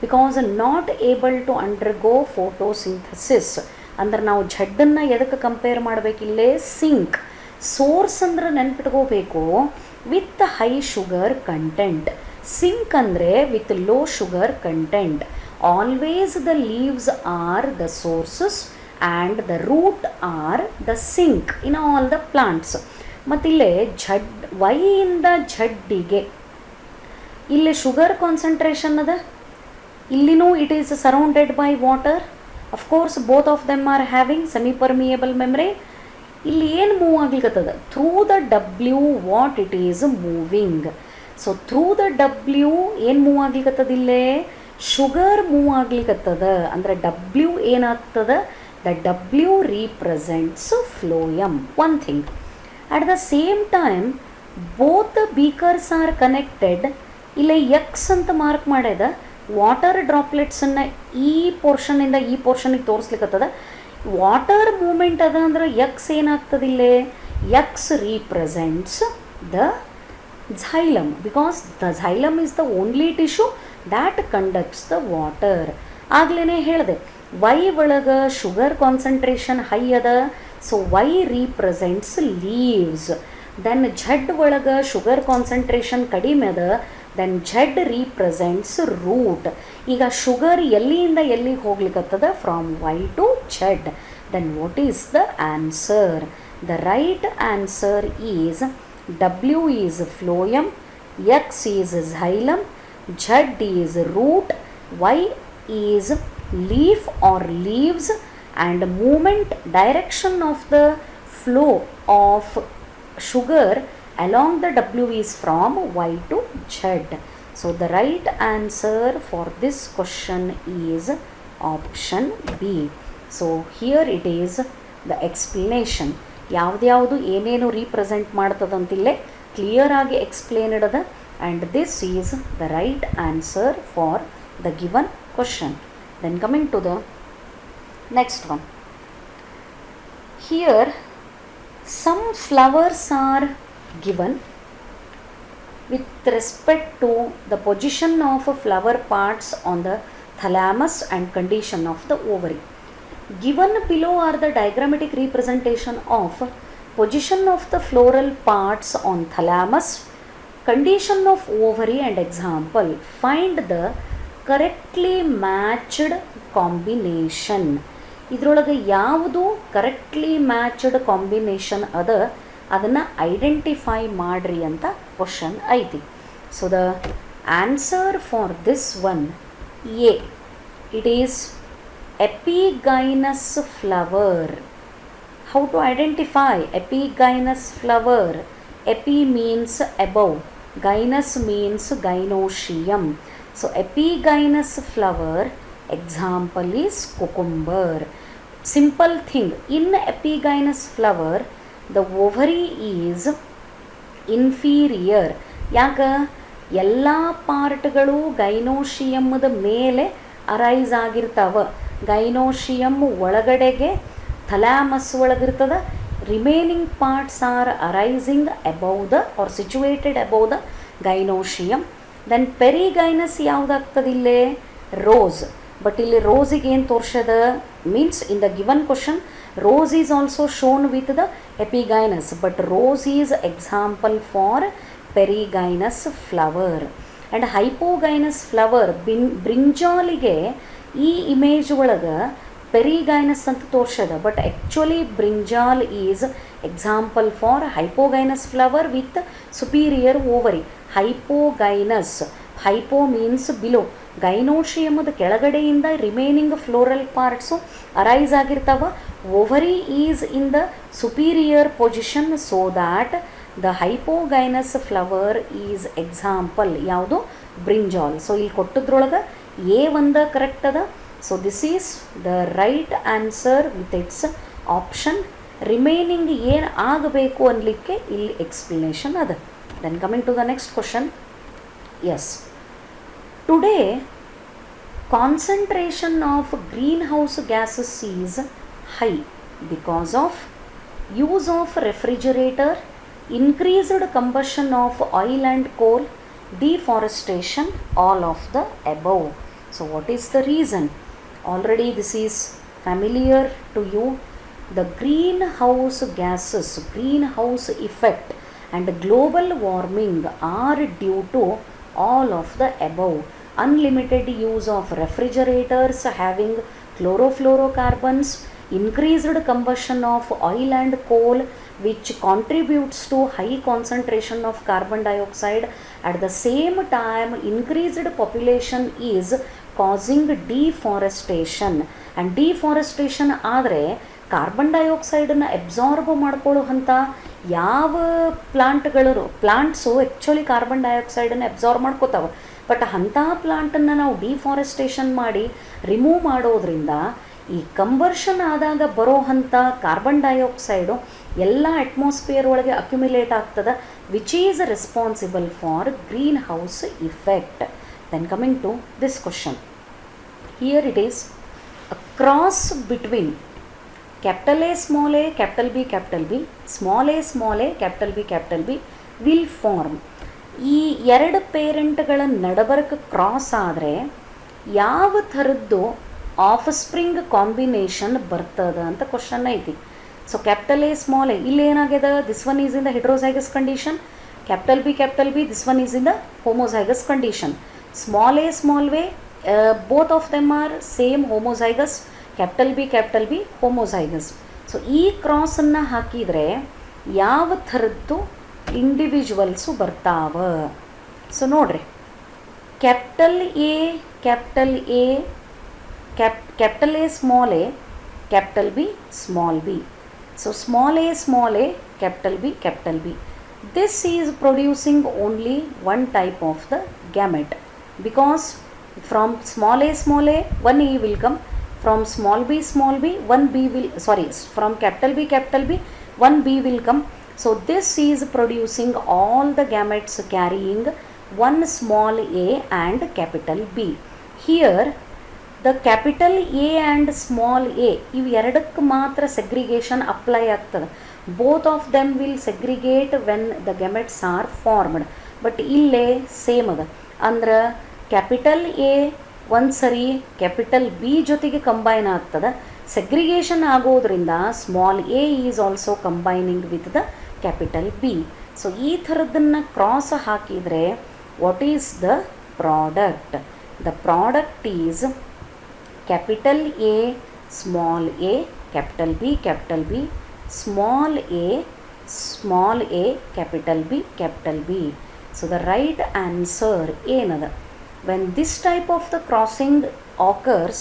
because not able to undergo photosynthesis. ಅಂದ್ರೆ ನಾವು ಝಡ್ಡನ್ನು ಎದಕ್ಕೆ ಕಂಪೇರ್ ಮಾಡಬೇಕಿಲ್ಲೇ, ಸಿಂಕ್. ಸೋರ್ಸ್ ಅಂದ್ರೆ ನೆನ್ಪಿಟ್ಕೋಬೇಕು with high sugar content, sink ಅಂದರೆ with low sugar content. Always the leaves are the sources and the root are the sink in all the plants. ಮತ್ತಿಲ್ಲೇ ವೈಯಿಂದ ಝಡ್ಡಿಗೆ ಇಲ್ಲಿ ಶುಗರ್ ಕಾನ್ಸಂಟ್ರೇಷನ್ ಅದ, ಇಲ್ಲಿನೂ it is surrounded by water. Of course both of them are having semi permeable membrane. ಇಲ್ಲಿ ಏನು move ಆಗ್ಲಿಕ್ಕತ್ತದ, through the W what it is moving. So through the W ಏನು ಮೂವ್ ಆಗ್ಲಿಕ್ಕತ್ತದ, ಇಲ್ಲೇ ಶುಗರ್ ಮೂವ್ ಆಗ್ಲಿಕ್ಕತ್ತದ. ಅಂದರೆ ಡಬ್ಲ್ಯೂ ಏನಾಗ್ತದ, the W represents phloem, one thing. At the same time both the beakers are connected. ಇಲ್ಲೇ X ಅಂತ ಮಾರ್ಕ್ ಮಾಡ್ಯದ, ವಾಟರ್ ಡ್ರಾಪ್ಲೆಟ್ಸನ್ನು ಈ ಪೋರ್ಷನಿಂದ ಈ ಪೋರ್ಷನಿಗೆ ತೋರಿಸ್ಲಿಕ್ಕತ್ತದ. ವಾಟರ್ ಮೂಮೆಂಟ್ ಅದ ಅಂದ್ರೆ ಎಕ್ಸ್ ಏನಾಗ್ತದಿಲ್ಲೇ, X represents the xylem because the xylem is the only tissue that conducts the water. ಆಗ್ಲೇ ಹೇಳಿದೆ ವೈ ಒಳಗೆ ಶುಗರ್ ಕಾನ್ಸಂಟ್ರೇಷನ್ ಹೈ ಅದ, so Y represents leaves. Then Z ಒಳಗೆ ಶುಗರ್ ಕಾನ್ಸಂಟ್ರೇಷನ್ ಕಡಿಮೆ ಅದ, ದೆನ್ ಝಡ್ ರೀಪ್ರೆಸೆಂಟ್ಸ್ ರೂಟ್. ಈಗ ಶುಗರ್ ಎಲ್ಲಿಂದ ಎಲ್ಲಿಗೆ ಹೋಗ್ಲಿಕ್ಕತ್ತದ, from Y to Z. Then what is the answer, the right answer is W is phloem, X is xylem, Z is root, Y is leaf or leaves, and movement direction of the flow of sugar along the W is from Y to Z. So the right answer for this question is option B. So here it is the explanation. ಯಾವ್ದ್ಯಾವುದು ಏನೇನು represent ಮಾಡ್ತದಂತಿಲ್ಲೇ clear ಆಗಿ explained ಅದ. And this is the right answer for the given question. Then coming to the next one. Here some flowers are given with respect to the position of flower parts on the thalamus and condition of the ovary. Given below are the diagrammatic representation of position of the floral parts on thalamus, condition of ovary and example. Find the correctly matched combination. ಇದರೊಳಗೆ ಯಾವುದು correctly matched combination ಅದ ಅದನ್ನು identify ಮಾಡ್ರಿ ಅಂತ question ಐತಿ. So the answer for this one A, it is epigynous flower. How to identify epigynous flower? Epi means above, gynous means gynoecium. So epigynous flower example is cucumber. Simple thing, in epigynous flower the ovary is inferior. ಯಾಕ? ಎಲ್ಲ ಪಾರ್ಟ್ಗಳು ಗೈನೋಶಿಯಮ್ದ ಮೇಲೆ arise ಆಗಿರ್ತಾವ. Gynoecium ಒಳಗಡೆಗೆ thalamus ಒಳಗಿರ್ತದ. Remaining parts are arising above the are situated above the gynoecium. Then perigynous ಯಾವುದಾಗ್ತದಿಲ್ಲೇ? Rose. But ಇಲ್ಲಿ ರೋಸಿಗೆ ಏನು ತೋರ್ಸದ? Means in the given question rose is also shown with the epigynous, but rose is example for perigynous flower. And hypogynous flower ಬ್ರಿಂಜಾಲಿಗೆ ಈ image ಒಳಗೆ perigynous ಅಂತ ತೋರ್ಸದ, but actually brinjal is example for hypogynous flower with superior ovary. Hypogynous, hypo means below, ಗೈನೋಶಿಯಮದ ಕೆಳಗಡೆಯಿಂದ remaining floral parts arise ಆಗಿರ್ತಾವ. Ovary is in the superior position, so that the hypogynous flower is example ಯಾವುದು? Brinjal. So ಇಲ್ಲಿ ಕೊಟ್ಟದ್ರೊಳಗೆ A ಒಂದ correct ಅದ. So this is the right answer with its option. Remaining ಏನು ಆಗಬೇಕು ಅನ್ಲಿಕ್ಕೆ ಇಲ್ಲಿ ಎಕ್ಸ್ಪ್ಲನೇಷನ್ ಅದ. Then coming to the next question. Yes, today concentration of greenhouse gases is high because of use of refrigerator, increased combustion of oil and coal, deforestation, all of the above. So what is the reason? Already this is familiar to you. The greenhouse gases, greenhouse effect and global warming are due to all of the above. Unlimited use of refrigerators having chlorofluorocarbons, increased combustion of oil and coal which contributes to high concentration of carbon dioxide. At the same time, increased population is causing deforestation. And deforestation ಆದರೆ carbon ಡೈಆಕ್ಸೈಡನ್ನು absorb ಮಾಡ್ಕೊಳ್ಳುವಂಥ ಯಾವ plants actually carbon ಡೈಆಕ್ಸೈಡನ್ನು absorb ಮಾಡ್ಕೋತಾವೆ. But ಅಂಥ ಪ್ಲಾಂಟನ್ನು ನಾವು deforestation ಮಾಡಿ ರಿಮೂವ್ ಮಾಡೋದ್ರಿಂದ ಈ ಕಂಬರ್ಷನ್ ಆದಾಗ ಬರೋ ಅಂಥ ಕಾರ್ಬನ್ ಡೈಆಕ್ಸೈಡು ಎಲ್ಲ ಅಟ್ಮಾಸ್ಫಿಯರ್ ಒಳಗೆ ಅಕ್ಯುಮಿಲೇಟ್ ಆಗ್ತದೆ, which is responsible for greenhouse effect. Then coming to this question. Here it is a cross between capital A small a, capital B, small a small a, capital B will form. ಈ ಎರಡು ಪೇರೆಂಟ್ಗಳ ನಡಬರ್ಕ cross ಆದರೆ ಯಾವ ಥರದ್ದು of spring combination ಬರ್ತದ ಅಂತ question ಐತಿ. So capital A small A, ಇಲ್ಲಿ ಏನಾಗ್ಯದ? This one is in the heterozygous condition. Capital B, this one is in the homozygous condition. Small A small B, both of them are same homozygous. Capital B homozygous. So ಈ ಕ್ರಾಸನ್ನು ಹಾಕಿದರೆ ಯಾವ ಥರದ್ದು individuals ಬರ್ತಾವ? So ನೋಡ್ರಿ, capital A small A, capital B small B. So small A, capital B. This is producing only one type of the gamete, because from small a, one A will come. From small b, one B will, from capital B, one bee will come. So this is producing all the gametes carrying one small a and capital B. Here the capital A and small a ಇವು ಎರಡಕ್ಕೆ ಮಾತ್ರ segregation apply ಆಗ್ತದೆ. Both of them will segregate when the gametes are formed. But ಇಲ್ಲೇ same ಅದ ಅಂದ್ರೆ capital A ಒಂದು ಸರಿ capital B ಜೊತೆಗೆ ಕಂಬೈನ್ ಆಗ್ತದೆ. ಸೆಗ್ರಿಗೇಷನ್ ಆಗೋದ್ರಿಂದ small A is also combining with the capital B. So ಈ ಥರದ್ದನ್ನು ಕ್ರಾಸ್ ಹಾಕಿದರೆ what is the product? The product is capital A, small a, capital B, small a, capital B, capital B. So the right answer ಏನದ? When this type of the crossing occurs,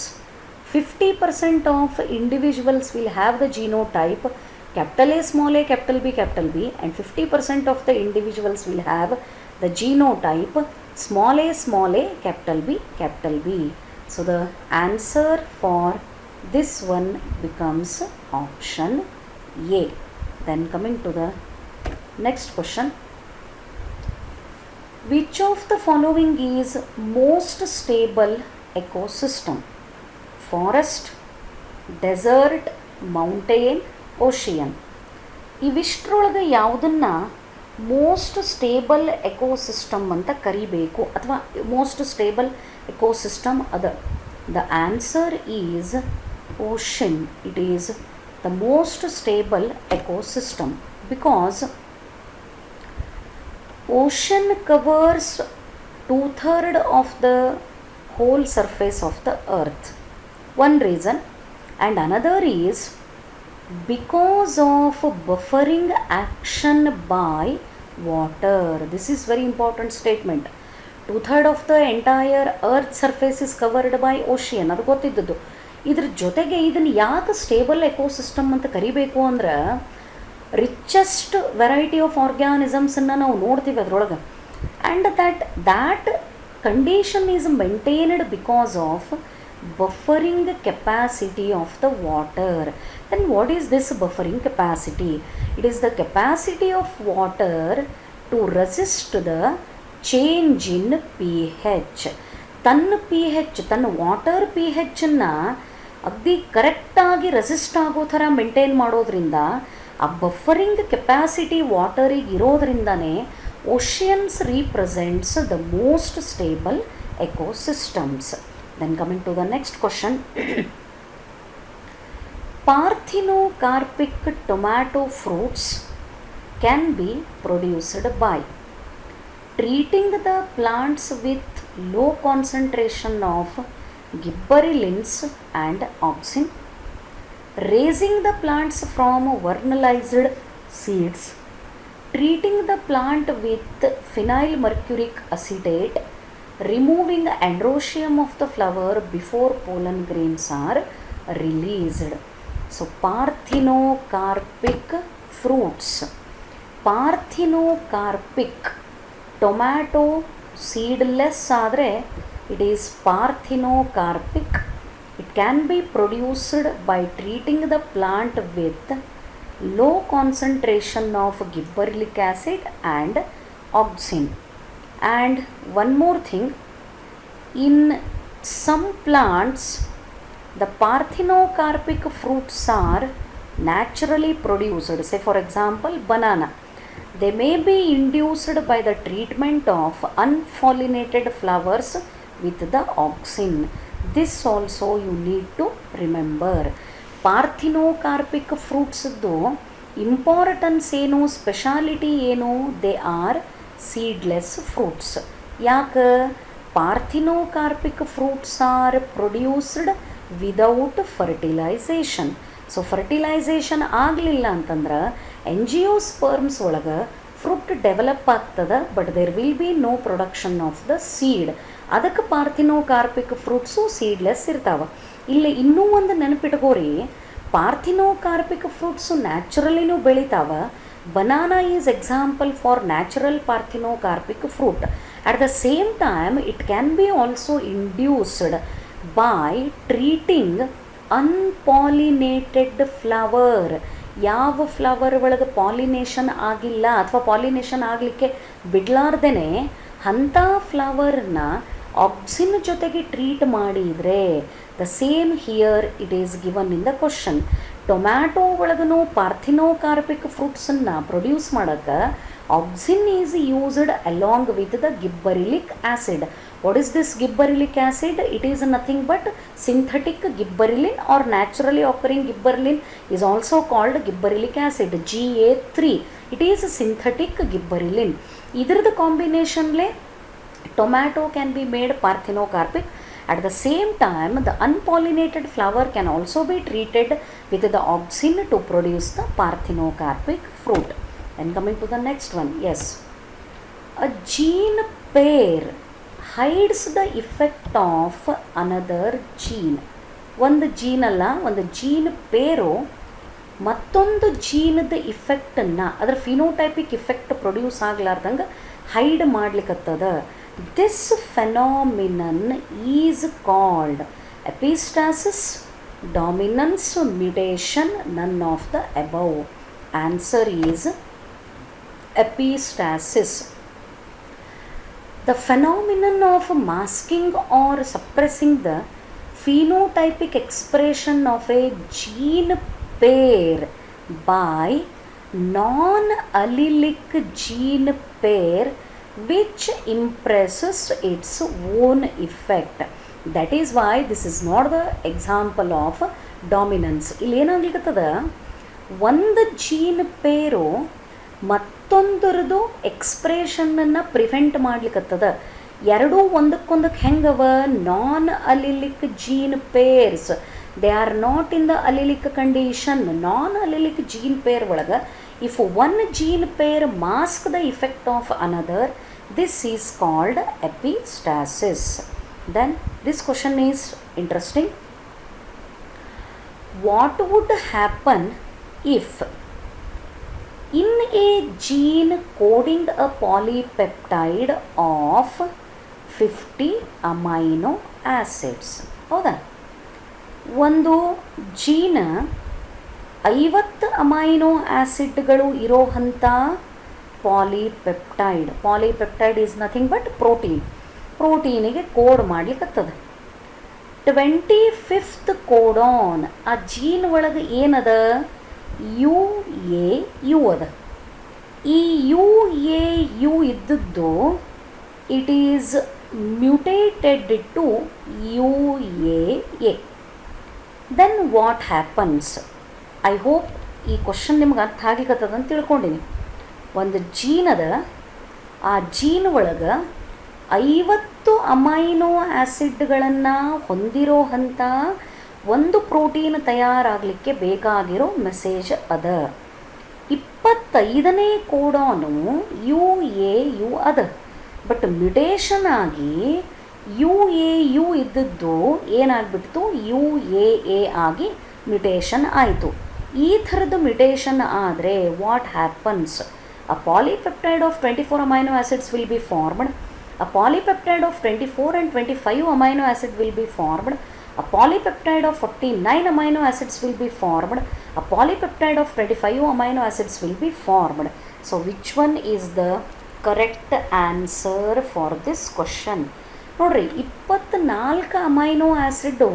50% of individuals will have the genotype capital A, small a, capital B, and 50% of the individuals will have the genotype small a, capital B. So the answer for this one becomes option A. Then coming to the next question. Which of the following is most stable ecosystem? Forest, desert, mountain, ocean. ಇವಿಷ್ಟರೊಳಗೆ ಯಾವುದನ್ನು most stable ecosystem ಅಂತ ಕರಿಬೇಕು ಅಥವಾ most stable ecosystem other? The answer is ocean. It is the most stable ecosystem because ocean covers 2/3 of the whole surface of the earth. One reason, and another is because of buffering action by water. This is very important statement. 2/3 of the entire earth surface is covered by ocean. ಅದು ಗೊತ್ತಿದ್ದದ್ದು. ಇದ್ರ ಜೊತೆಗೆ ಇದನ್ನು ಯಾಕೆ stable ecosystem ಅಂತ ಕರಿಬೇಕು ಅಂದ್ರೆ richest variety of ಆರ್ಗ್ಯಾನಿಸಮ್ಸನ್ನು ನಾವು ನೋಡ್ತೀವಿ ಅದರೊಳಗೆ. And that condition is maintained because of buffering capacity of the water. Then what is this buffering capacity? It is the capacity of water to resist the change in pH. ತನ್ನ pH, ತನ್ನ water pHನ್ನು ಅಗದಿ ಕರೆಕ್ಟಾಗಿ resist ಆಗೋ ಥರ maintain ಮಾಡೋದ್ರಿಂದ ಆ buffering capacity ವಾಟರಿಗೆ ಇರೋದ್ರಿಂದನೇ oceans represents the most stable ecosystems. Then coming to the next question. Parthenocarpic tomato fruits can be produced by treating the plants with low concentration of gibberellins and auxin, raising the plants from vernalized seeds, treating the plant with phenyl mercuric acetate, removing androecium of the flower before pollen grains are released. So parthenocarpic fruits. Parthenocarpic tomato seedless ಆದರೆ it is parthenocarpic. It can be produced by treating the plant with low concentration of gibberellic acid and auxin. And one more thing, in some plants the parthenocarpic fruits are naturally produced. Say for example banana, they may be induced by the treatment of unpollinated flowers with the auxin. This also you need to remember. Parthenocarpic fruits do importance ಏನು, speciality ಏನು? They are seedless fruits. ಯಾಕೆ? parthenocarpic fruits are produced without fertilization. So fertilization ಆಗಲಿಲ್ಲ ಅಂತಂದ್ರೆ angiosperms ಒಳಗೆ fruit develop ಆಗ್ತದೆ, but there will be no production of the seed. ಅದಕ್ಕೆ parthenocarpic fruits seedless ಇರ್ತಾವೆ. ಇಲ್ಲಿ ಇನ್ನೂ ಒಂದು ನೆನಪಿಟ್ಕೋರಿ, ಪಾರ್ಥಿನೋಕಾರ್ಪಿಕ್ ಫ್ರೂಟ್ಸು ನ್ಯಾಚುರಲಿನೂ ಬೆಳಿತಾವೆ. Banana is example for natural parthenocarpic fruit. At the same time, it can be also induced by treating unpollinated flower. ಯಾವ flower ಒಳಗೆ pollination ಆಗಿಲ್ಲ ಅಥವಾ ಪಾಲಿನೇಷನ್ ಆಗಲಿಕ್ಕೆ ಬಿಡಲಾರ್ದೇ ಅಂಥ ಫ್ಲವರ್ನ ಆಕ್ಸಿನ್ ಜೊತೆಗೆ ಟ್ರೀಟ್ ಮಾಡಿದರೆ the same here it is given in the question. Tomato ಒಳಗೂ ಪಾರ್ಥಿನೋಕಾರ್ಪಿಕ್ ಫ್ರೂಟ್ಸನ್ನು ಪ್ರೊಡ್ಯೂಸ್ ಮಾಡೋಕ್ಕೆ auxin is used along with the gibberellic acid. What is this gibberellic acid? It is nothing but synthetic gibberellin or naturally occurring gibberellin is also called gibberellic acid, Ga3. It is synthetic gibberellin. Either the combination le tomato can be made parthenocarpic. At the same time, the unpollinated flower can also be treated with the auxin to produce the parthenocarpic fruit. Then coming to the next one, yes, a gene pair hides the effect of another gene. ಒಂದು gene ಅಲ್ಲ, ಒಂದು gene pair ಮತ್ತೊಂದು ಜೀನದ ಇಫೆಕ್ಟನ್ನು, ಅದರ phenotypic effect produce ಆಗ್ಲಾರ್ದಂಗೆ hide ಮಾಡ್ಲಿಕ್ಕತ್ತದ. This phenomenon is called epistasis, dominance, mutation, none of the above. Answer is epistasis. The phenomenon of masking or suppressing the phenotypic expression of a gene pair by non-allelic gene pair which impresses its own effect. That is why this is not the example of dominance. ಇಲ್ಲಿ ಏನಾಗ್ಲಿಕ್ಕತ್ತದ, ಒಂದು gene ಪೇರು ಮತ್ತೊಂದರದು ಎಕ್ಸ್ಪ್ರೆಷನನ್ನು prevent ಮಾಡ್ಲಿಕ್ಕತ್ತದ. ಎರಡೂ ಒಂದಕ್ಕೊಂದಕ್ಕೆ ಹೆಂಗವ, non allelic gene pairs, they are not in the allelic condition. Non allelic gene pair ಒಳಗೆ if one gene pair mask the effect of another, this is called epistasis. Then this question is interesting. What would happen if in a gene coding a polypeptide of 50 amino acids? ಹೌದಾ, ಒಂದು ಜೀನ 50 amino ಆ್ಯಸಿಡ್ಗಳು ಇರೋಂಥ polypeptide. Polypeptide is nothing but ಪ್ರೋಟೀನಿಗೆ code ಮಾಡ್ಲಿಕ್ಕತ್ತದ. 25th codon, ಆ gene ಒಳಗೆ ಏನದ, UAU ಅದ. ಈ UAU ಇದ್ದದ್ದು it is mutated to UAA. Then what happens? I hope ಈ ಕ್ವಶನ್ ನಿಮ್ಗೆ ಅರ್ಥ ಆಗ್ಲಿಕ್ಕತ್ತದ ಅಂತ ತಿಳ್ಕೊಂಡಿನಿ. ಒಂದು ಜೀನ್ ಅದ, ಆ ಜೀನ್ ಒಳಗೆ 50 ಅಮೈನೋ ಆ್ಯಸಿಡ್ಗಳನ್ನು ಹೊಂದಿರೋ ಅಂಥ ಒಂದು ಪ್ರೋಟೀನ್ ತಯಾರಾಗಲಿಕ್ಕೆ ಬೇಕಾಗಿರೋ ಮೆಸೇಜ್ ಅದ. 25ನೇ ಕೋಡಾನು UAU ಅದ, ಬಟ್ ಮ್ಯುಟೇಷನ್ ಆಗಿ UAU ಇದ್ದದ್ದು ಏನಾಗ್ಬಿಡ್ತು, UAA ಆಗಿ ಮ್ಯುಟೇಷನ್ ಆಯಿತು. ಈ ಥರದ ಮ್ಯುಟೇಷನ್ ಆದರೆ what happens? A polypeptide of 24 amino acids will be formed. A polypeptide of 24 and 25 amino acid will be formed. A polypeptide of 49 amino acids will be formed. A polypeptide of 25 amino acids will be formed. So which one is the correct answer for this question? ನೋಡ್ರಿ, 24 amino acid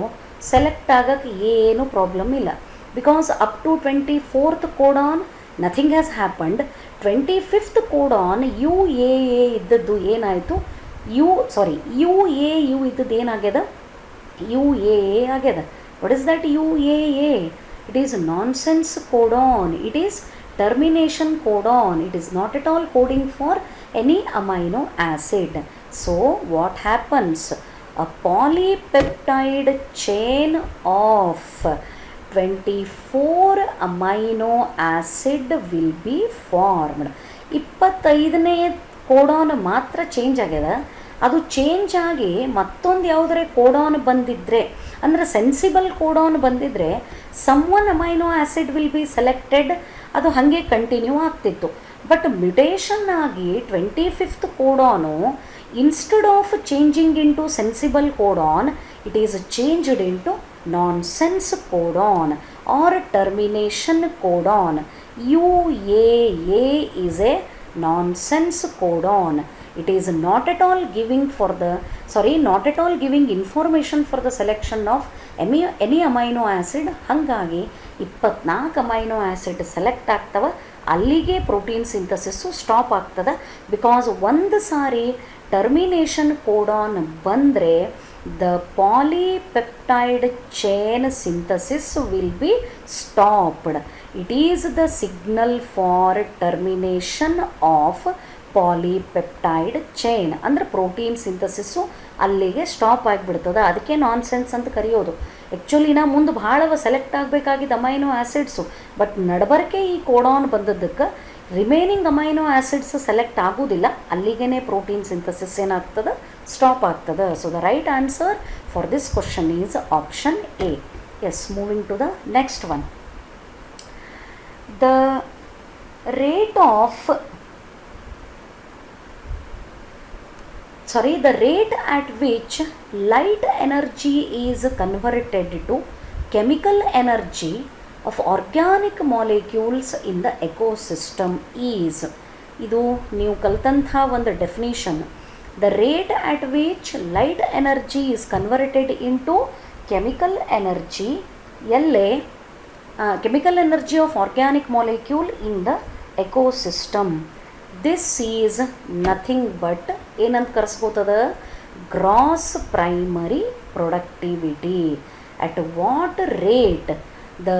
select ಆಗೋಕ್ಕೆ ಏನು problem ಇಲ್ಲ. Because up to 24th codon nothing has happened. 25th codon UAA ಇದ್ದದ್ದು ಏನಾಯಿತು, UAU ಇದ್ದದ್ದು ಏನಾಗ್ಯದ, UAA ಆಗ್ಯದ. What is that UAA? It is nonsense codon. It is termination codon. It is not at all coding for any amino acid. So what happens? A polypeptide chain of 24 amino acid will be formed. 25ನೇ codon ಮಾತ್ರ change ಆಗ್ಯದ. ಅದು change ಆಗಿ ಮತ್ತೊಂದು ಯಾವುದರೆ codon ಬಂದಿದ್ದರೆ, ಅಂದರೆ sensible codon ಬಂದಿದ್ದರೆ some one amino acid will be selected, ಅದು ಹಾಗೆ ಕಂಟಿನ್ಯೂ ಆಗ್ತಿತ್ತು. ಬಟ್ ಮ್ಯುಟೇಷನ್ ಆಗಿ 25th codon instead of changing into sensible codon, it is changed into nonsense codon. or termination codon. UAA is a nonsense codon. It is not at all giving information for the selection of any amino acid. ಹಾಗಾಗಿ 24 amino acid select ಆಗ್ತವೆ, ಅಲ್ಲಿಗೆ protein ಸಿಂಥಸಿಸ್ಸು stop ಆಗ್ತದೆ. Because ಒಂದು ಸಾರಿ termination codon ಬಂದರೆ the polypeptide chain synthesis will be stopped. It is the signal for termination of polypeptide chain. ಅಂದರೆ protein ಸಿಂಥಸಿಸ್ಸು ಅಲ್ಲಿಗೆ stop ಆಗಿಬಿಡ್ತದೆ. ಅದಕ್ಕೆ ನಾನ್ಸೆನ್ಸ್ ಅಂತ ಕರೆಯೋದು. ಆ್ಯಕ್ಚುಲಿ ನಾ ಮುಂದೆ ಭಾಳವ ಸೆಲೆಕ್ಟ್ ಆಗಬೇಕಾಗಿದ್ದ ಅಮೈನೋ ಆ್ಯಸಿಡ್ಸು, ಬಟ್ ನಡಬರ್ಕೆ ಈ ಕೋಡಾನ್ ಬಂದದ್ದಕ್ಕೆ ರಿಮೈನಿಂಗ್ ಅಮೈನೋ ಆ್ಯಸಿಡ್ಸ್ ಸೆಲೆಕ್ಟ್ ಆಗೋದಿಲ್ಲ, ಅಲ್ಲಿಗೇ ಪ್ರೋಟೀನ್ ಸಿಂಥಸಿಸ್ ಏನಾಗ್ತದೆ, ಸ್ಟಾಪ್ ಆಗ್ತದೆ. So the right answer for this question is option A. Yes, moving to the next one. The rate at which light energy is converted to chemical energy of organic molecules in the ecosystem is, ಇದು ನೀವು ಕಲ್ತಂಥ ಒಂದು definition. The rate at which light energy is converted into chemical energy, chemical energy of organic molecule in the ecosystem. This is nothing but ಏನಂತ ಕರೆಸ್ಕೋತದ, gross primary productivity. At what rate the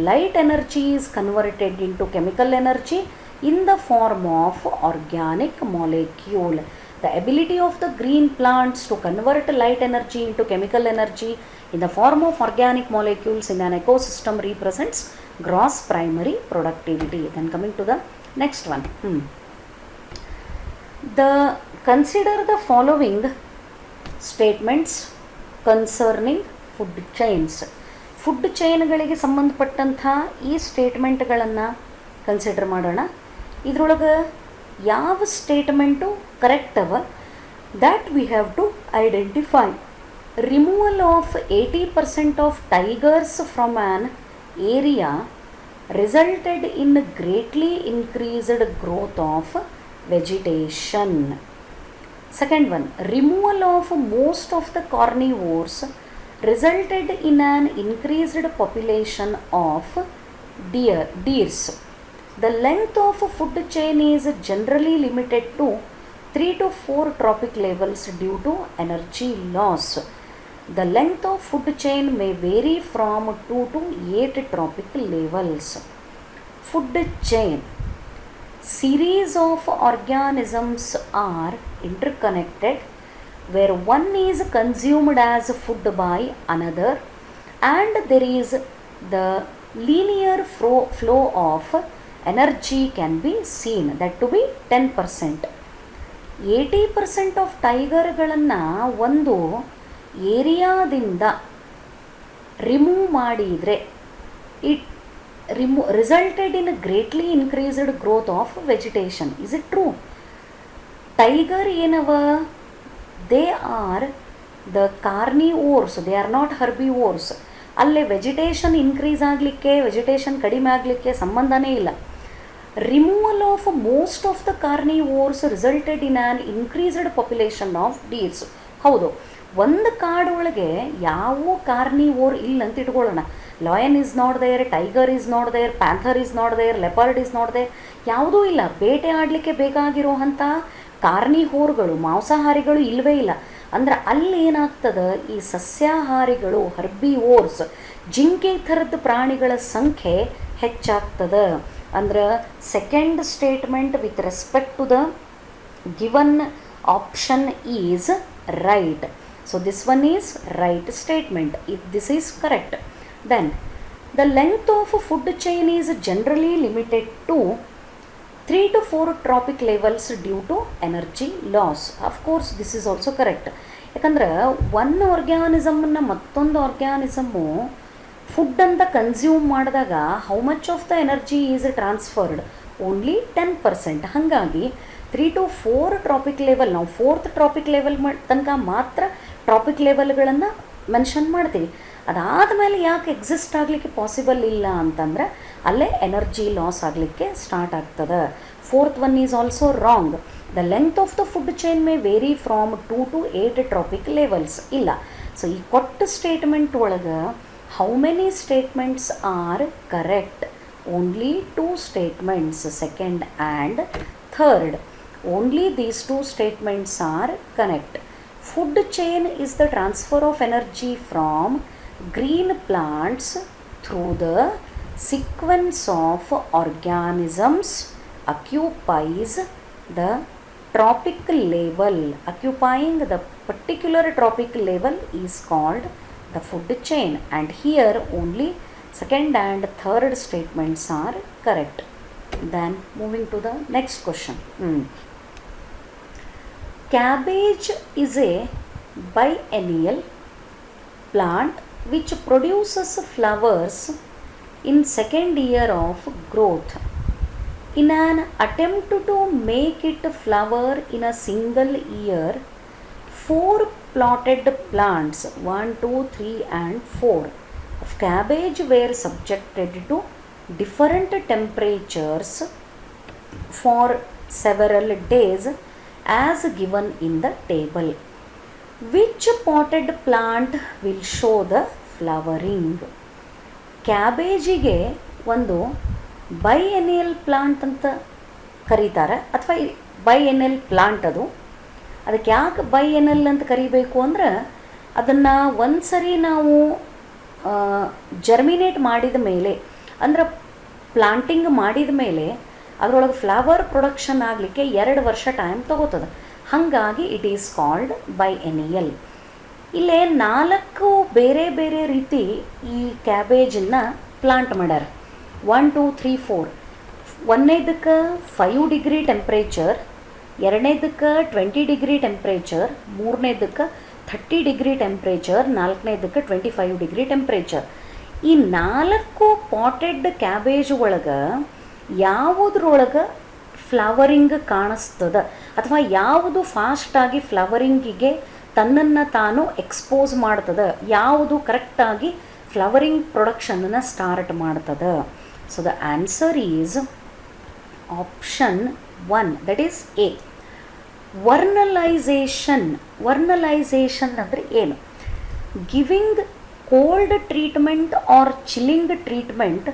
light energy is converted into chemical energy in the form of organic molecule. The ability of the green plants to convert light energy into chemical energy in the form of organic molecules in an ecosystem represents gross primary productivity. Then coming to the next one. Consider the following statements concerning food chains. Food ಚೈನ್ಗಳಿಗೆ ಸಂಬಂಧಪಟ್ಟಂಥ ಈ ಸ್ಟೇಟ್ಮೆಂಟ್ಗಳನ್ನು consider ಮಾಡೋಣ. ಇದ್ರೊಳಗೆ ಯಾವ statement correct ಅವ that we have to identify. Removal of 80% of tigers from an area resulted in greatly increased growth of vegetation. Second one, removal of most of the carnivores resulted in an increased population of deers. The length of food chain is generally limited to 3 to 4 trophic levels due to energy loss. The length of food chain may vary from 2 to 8 trophic levels. Food chain. Series of organisms are interconnected where one is consumed as food by another, and there is the linear flow of energy can be seen, that to be 10%. 80% of ಟೈಗರ್ಗಳನ್ನು ಒಂದು ಏರಿಯಾದಿಂದ remove ಮಾಡಿದರೆ it resulted in a greatly increased growth of vegetation. Is it true? Tiger ಏನವ, they are the carnivores, they are not herbivores. ಅಲ್ಲೇ vegetation increase ಆಗಲಿಕ್ಕೆ vegetation ಕಡಿಮೆ ಆಗಲಿಕ್ಕೆ ಸಂಬಂಧನೇ ಇಲ್ಲ. Removal of most of the carnivores resulted in an increased population of deers. ಹೌದು, ಒಂದು ಕಾಡೊಳಗೆ ಯಾವ ಕಾರ್ನಿವೋರ್ ಇಲ್ಲ ಅಂತ ಇಟ್ಕೊಳ್ಳೋಣ. Lion is not there, tiger is not there, panther is not there, leopard is not there, ಯಾವುದೂ ಇಲ್ಲ. ಬೇಟೆ ಆಡಲಿಕ್ಕೆ ಬೇಕಾಗಿರುವಂಥ ಕಾರ್ನಿವೋರ್ಗಳು, ಮಾಂಸಾಹಾರಿಗಳು ಇಲ್ಲವೇ ಇಲ್ಲ. ಅಂದ್ರೆ ಅಲ್ಲಿ ಏನಾಗ್ತದೆ, ಈ ಸಸ್ಯಾಹಾರಿಗಳು ಹರ್ಬಿವೋರ್ಸ್, ಜಿಂಕೆ ಥರದ ಪ್ರಾಣಿಗಳ ಸಂಖ್ಯೆ ಹೆಚ್ಚಾಗ್ತದೆ. ಅಂದ್ರೆ second statement with respect to the given option is right. So this one is right statement. If this is correct, then the length of a food chain is generally limited to 3 to 4 trophic levels due to energy loss. Of course this is also correct. ಯಾಕಂದ್ರೆ ಒಂದು ಆರ್ಗ್ಯಾನಿಸಮನ್ನು ಮತ್ತೊಂದು ಆರ್ಗ್ಯಾನಿಸಮು food ಅಂತ consume ಮಾಡಿದಾಗ how much of the energy is transferred, only 10%. ಹಾಗಾಗಿ 3 to 4 trophic level, ನಾವು 4th trophic level ತನಕ ಮಾತ್ರ traffic ಲೆವೆಲ್ಗಳನ್ನು mention ಮಾಡ್ತೀವಿ. ಅದಾದಮೇಲೆ ಯಾಕೆ ಎಕ್ಸಿಸ್ಟ್ ಆಗಲಿಕ್ಕೆ ಪಾಸಿಬಲ್ ಇಲ್ಲ ಅಂತಂದರೆ ಅಲ್ಲೇ ಎನರ್ಜಿ ಲಾಸ್ ಆಗಲಿಕ್ಕೆ ಸ್ಟಾರ್ಟ್ ಆಗ್ತದೆ. Fourth one is also wrong. The length of the food chain may vary from 2 to 8 trophic levels. ಇಲ್ಲ. ಸೊ ಈ ಕೊಟ್ಟ ಸ್ಟೇಟ್ಮೆಂಟ್ ಒಳಗೆ how many statements are correct? Only 2 statements, second and third. Only these 2 statements are correct. Food chain is the transfer of energy from green plants through the sequence of organisms occupies the tropic level. Occupying the particular tropic level is called the food chain, and here only second and third statements are correct. Then moving to the next question. Cabbage is a biennial plant which produces flowers in second year of growth. In an attempt to make it flower in a single year, 4 plotted plants 1, 2, 3 and 4 of cabbage were subjected to different temperatures for several days as given in the table. Which potted plant will show the flowering? ಕ್ಯಾಬೇಜಿಗೆ ಒಂದು ಬೈಎನಿಯಲ್ plant ಅಂತ ಕರೀತಾರೆ, ಅಥವಾ ಬೈಎನಿಯಲ್ plant ಅದು. ಅದಕ್ಕೆ ಯಾಕೆ ಬೈಎನಿಯಲ್ ಅಂತ ಕರಿಬೇಕು ಅಂದ್ರೆ ಅದನ್ನು ಒಂದು ಸರಿ ನಾವು ಜರ್ಮಿನೇಟ್ ಮಾಡಿದ ಮೇಲೆ, ಅಂದ್ರೆ ಪ್ಲಾಂಟಿಂಗ್ ಮಾಡಿದ ಮೇಲೆ ಅದರೊಳಗೆ ಫ್ಲವರ್ ಪ್ರೊಡಕ್ಷನ್ ಆಗಲಿಕ್ಕೆ 2 ವರ್ಷ ಟೈಮ್ ತೊಗೋತದೆ. ಹಾಗಾಗಿ ಇಟ್ ಈಸ್ ಕಾಲ್ಡ್ ಬೈಎನಿಯಲ್. ಇಲ್ಲೇ 4 ಬೇರೆ ಬೇರೆ ರೀತಿ ಈ ಕ್ಯಾಬೇಜನ್ನು ಪ್ಲಾಂಟ್ ಮಾಡ್ಯಾರ. 1, 2, 3, 4. ಒಂದನೇದಕ್ಕೆ 5 ಡಿಗ್ರಿ ಟೆಂಪ್ರೇಚರ್, ಎರಡನೇದಕ್ಕೆ 20 ಡಿಗ್ರಿ ಟೆಂಪ್ರೇಚರ್, ಮೂರನೇದಕ್ಕೆ 30 ಡಿಗ್ರಿ ಟೆಂಪ್ರೇಚರ್, ನಾಲ್ಕನೇದಕ್ಕೆ 25 ಡಿಗ್ರಿ ಟೆಂಪ್ರೇಚರ್. ಈ 4 ಪಾಟೆಡ್ ಕ್ಯಾಬೇಜ್ ಒಳಗೆ ಯಾವುದ್ರೊಳಗೆ ಫ್ಲವರಿಂಗ್ ಕಾಣಿಸ್ತದ ಅಥವಾ ಯಾವುದು ಫಾಸ್ಟಾಗಿ ಫ್ಲವರಿಂಗಿಗೆ ತನ್ನನ್ನು ತಾನು ಎಕ್ಸ್ಪೋಸ್ ಮಾಡ್ತದೆ, ಯಾವುದು ಕರೆಕ್ಟಾಗಿ ಫ್ಲವರಿಂಗ್ ಪ್ರೊಡಕ್ಷನನ್ನು ಸ್ಟಾರ್ಟ್ ಮಾಡ್ತದೆ. So the answer is option 1, that is A. Vernalisation. Vernalisation ಅಂದರೆ ಏನು? Giving cold treatment or chilling treatment